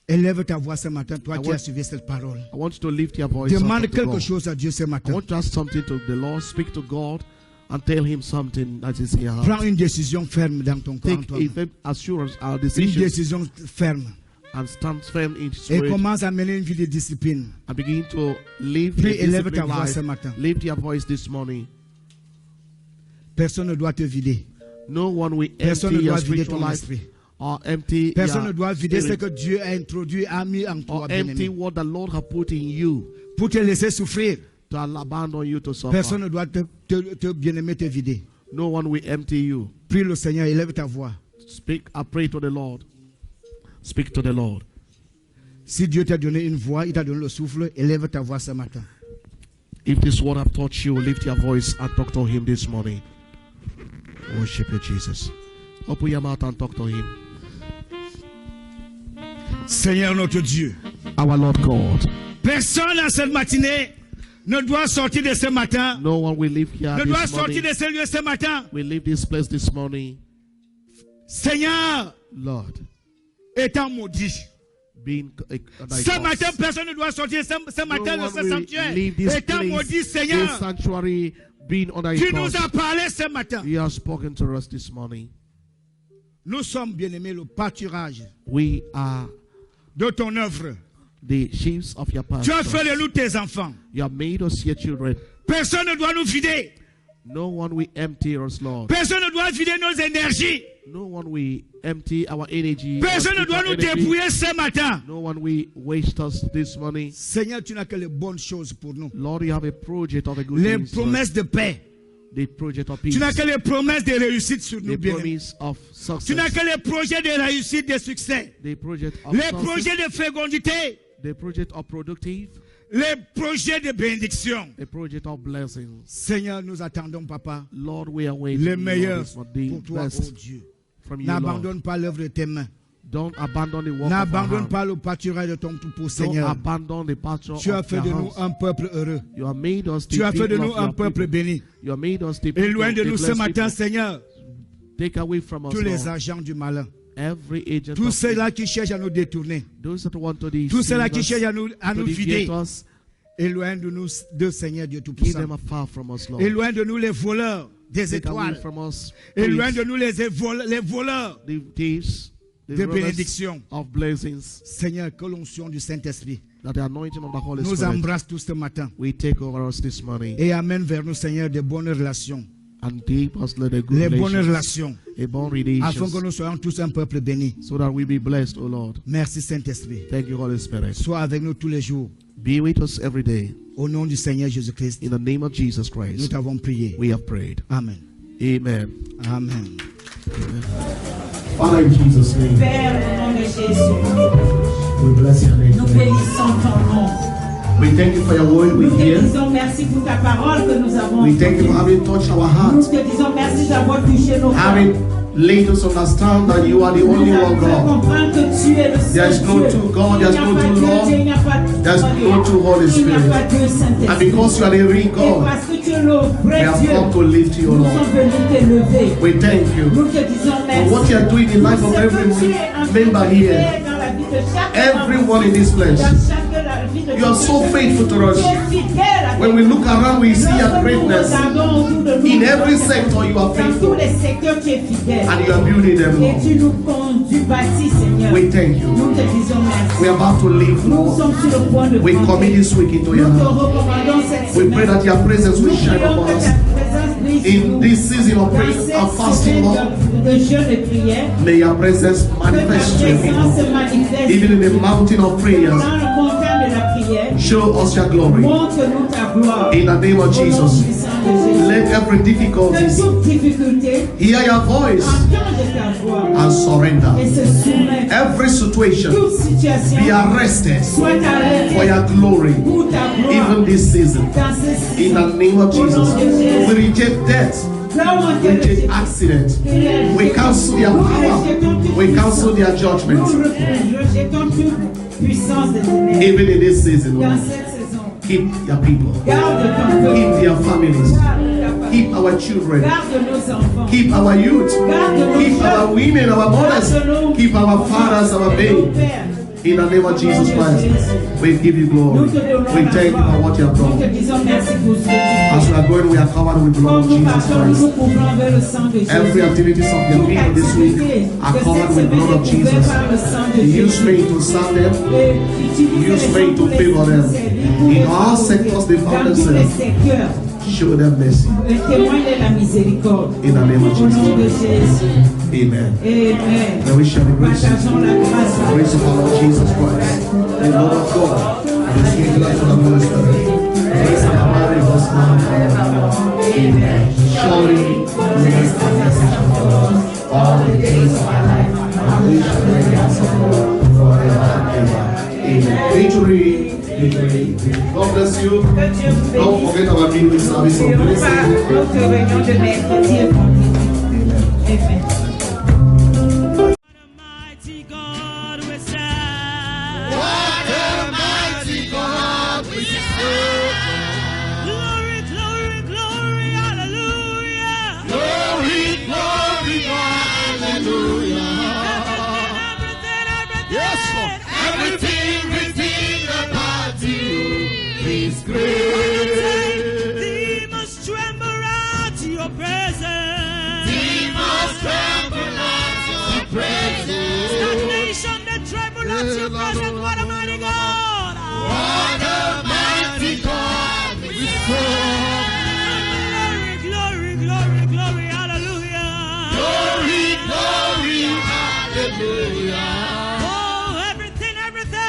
Élève ta voix ce matin, toi I qui want- as suivi cette parole. I want you to lift your voice Demande up to quelque God. chose à Dieu ce I matin. want to ask something to the Lord. Speak to God and tell him something that is in your heart. Prends une décision ferme dans ton corps. Take a firm assurance, our Une decisions, décision ferme. and stand firm in His Et word commence à mener une vie de discipline. and begin to live Puis a élève ta disciplined voix life. ce matin. Lift your voice this morning. Personne ne doit te vider. No one will Personne ne empty your doit vider spiritual ton life esprit. or empty Personne ne your doit vider ce spirit, que Dieu a introduit, a mis en toi, or bien-aimé, empty what the Lord has put in you pour te laisser souffrir. to abandon you to suffer. Personne ne doit te bien-aimé te vider. No one will empty you. Prie le Seigneur, élève ta voix. Speak, I pray to the Lord. Speak to the Lord. Si Dieu t'a donné une voix, il t'a donné le souffle, élève ta voix ce matin. If this word have touched you, lift your voice and talk to him this morning. Worship you, Jesus. Open your mouth and talk to him. Seigneur notre Dieu, Our Lord God. personne en cette matinée ne doit sortir de ce matin, No one will live here ne doit this sortir morning. de ce lieu ce matin. We leave this place this morning. Seigneur, Lord, étant maudit. being thy Ce cause. matin, personne ne doit sortir ce matin No de ce one will sanctuaire. leave this Étant maudit, place, Seigneur, this sanctuary, being under his tu nous cause. as parlé ce matin. You have spoken to us this morning. Nous sommes, bien-aimés, le pâturage We are de ton œuvre. the sheaves of your Tu as pastures. fait de nous tes enfants. You have made us your children. Personne ne doit nous vider. No one will empty us, Lord. Personne ne doit vider nos énergies. No one will empty our energy. Personne ne doit nous energy. dépouiller ce matin. No one will waste us this morning. Seigneur, tu n'as que les bonnes choses pour nous. Lord, you have a project of a good Les things, promesses de paix. the project of peace, Tu n'as que les promesses de réussite sur nous, the bien-aimés. promise of Tu n'as success, que les projets de réussite, de succès. the project of Les success, projets de fécondité. the project of productive, Les projets de bénédiction. a project of blessings. Seigneur, nous attendons, Papa, Lord, we are waiting le Lord, meilleur this morning. pour toi, Best oh Dieu. from you, Lord. N'abandonne pas l'œuvre de tes mains. Don't abandon the work of our N'abandonne hand. pas le pâturage de ton troupeau, Don't Seigneur. abandon the pasture Tu as of fait your de nous house. un peuple heureux. You have made us the Tu as fait de people nous of un your peuple people. béni. You have made us the people, Éloigne de the nous ce blessed matin, people. Seigneur, Take away from us, tous les Lord, agents du malin. every agent Tous of ceux-là qui cherchent à nous détourner. those that want to deceive Tous ceux-là qui us, cherchent à nous to vider. deviate us, Éloigne de nous deux, Seigneur Dieu Keep Tout-Puissant. them afar from us, Lord. Éloigne de nous les voleurs des Take away étoiles. from us Éloigne thieves, de nous les voleurs the thieves, the de robbers bénédiction. of blessings, Seigneur, que l'onction du Saint-Esprit that the anointing of the Holy nous Spirit embrasse tous ce matin will take over us this morning et amène vers nous, Seigneur, de bonnes relations. and give us the good Les bonnes relations, relations. a born Afin que relations, nous soyons tous un peuple béni. so that we be blessed, O Lord. Merci Saint-Esprit. Thank you, Holy Spirit. Sois avec nous tous les jours. Be with us every day. Au nom du Seigneur Jésus-Christ, In the name of Jesus nous Christ, t'avons prié. we have prayed. Amen. Amen. Amen. Father, in Jesus' name, Père, au nom de Jésus, we bless your name. nous bénissons ton nom. We thank you for your word we Nous te hear. disons merci pour ta parole que nous avons We thank you for entendue. having touched our Nous hearts, te disons merci d'avoir touché nos cœurs. having laid us understand that you are the only Nous one avons fait God. comprendre que tu es le There is seul no Dieu. two God, Il there is n'y a no pas two Dieu, Lord, il n'y a pas there is Dieu. no two Holy Il n'y a Spirit. pas Dieu And Saint-Esprit. because you are the real Et God, parce que tu es le we vrai have Dieu, come to lift you, nous Lord. sommes venus t'élever. We thank you Nous te disons for merci. what you are doing in the life of Ce every que tu es en train member de here, faire dans la vie de chaque everyone in this place. dans chaque la vie de You are so faithful to us. Tu es fidèle avec When we look around, we see your Lorsque nous greatness. regardons autour de nous, In every sector, you are dans tous faithful, les secteurs, tu es fidèle. and you are building them, Et Lord. tu nous conduis, bâtis, Seigneur. We thank you. Nous te disons merci. We are about to leave, Nous Lord. sommes sur le point de We commit grandir. this week into Nous your te hands. recommandons cette We semaine. pray that your presence will Nous shine prions upon que us. ta présence brille sur In nous. this season of Dans prayer cette and fasting, semaine Lord, de jeûne et prière, may your presence que ta manifest to your présence people. se manifeste Even in the mountain of prayers, dans le montagne de la prière. show us your glory. Montre-nous ta gloire. In the name of Au nom Jesus, puissant de Jésus. let every De difficulty toute difficulté, hear your voice entende ta voix and et surrender. se soumet. Every situation Toute situation be arrested soit arrêtée for your glory, pour ta gloire even this season. dans ce In saison. the name of Jesus, we reject death, Là où on we te reject rejette, accident, we cancel their power, we cancel their nous judgment, rejetons toute puissance de ténèbres. even in this season, Dans Lord. cette saison, Keep your people, garde ton peuple, keep their families, garde ta famille, keep our children, garde nos enfants, keep our youth, keep our women, our mothers, keep our fathers, our nos babes. pères. In the name of Jesus Christ, we give you glory. Nous te donnons We la thank you gloire. for what you have Nous te done. disons merci pour ce que tu As fais. we are going, we are covered with the blood Comme of nous Jesus partons, Christ. nous couvrons vers le sang de Every Jésus. activities of your Toute people this activité week are de cette covered with the semaine blood of est couverte Jesus. par le sang de Use Jésus. me to serve them. Et utilise Use les me gens to pour favor les them. servir, pour In les all sauver. sectors they found Dans tous les themselves. secteurs, Show them mercy. et témoigne de la miséricorde. In the name of Au nom de Jesus. Jésus. Amen. Amen. Now we share the grace. Partageons la grâce. The grace of our Lord Jesus Christ, the love of God, and the sweet life of the Holy Spirit. Grace and abide with us now and forever. Amen. Surely, goodness and mercy shall follow us all the days of our life, and we shall reign in the house of the Lord forever and ever. Amen. Victory, victory. God bless you. Que Dieu vous Don't bénisse. forget our meeting service on N'oublions Wednesday. pas notre réunion de mercredi et vendredi. Amen. Mighty God we serve. What a mighty God we serve. Glory, glory, glory, hallelujah. Glory, glory, hallelujah. Everything, Yes, Lord. Everything about you is great. Demons tremble at your presence. Demons tremble at your presence. Stagnation, they tremble at your presence. What a mighty God. What a mighty God we serve. Glory, glory, glory, hallelujah. Glory, glory, hallelujah. Oh, everything, everything.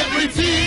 Everything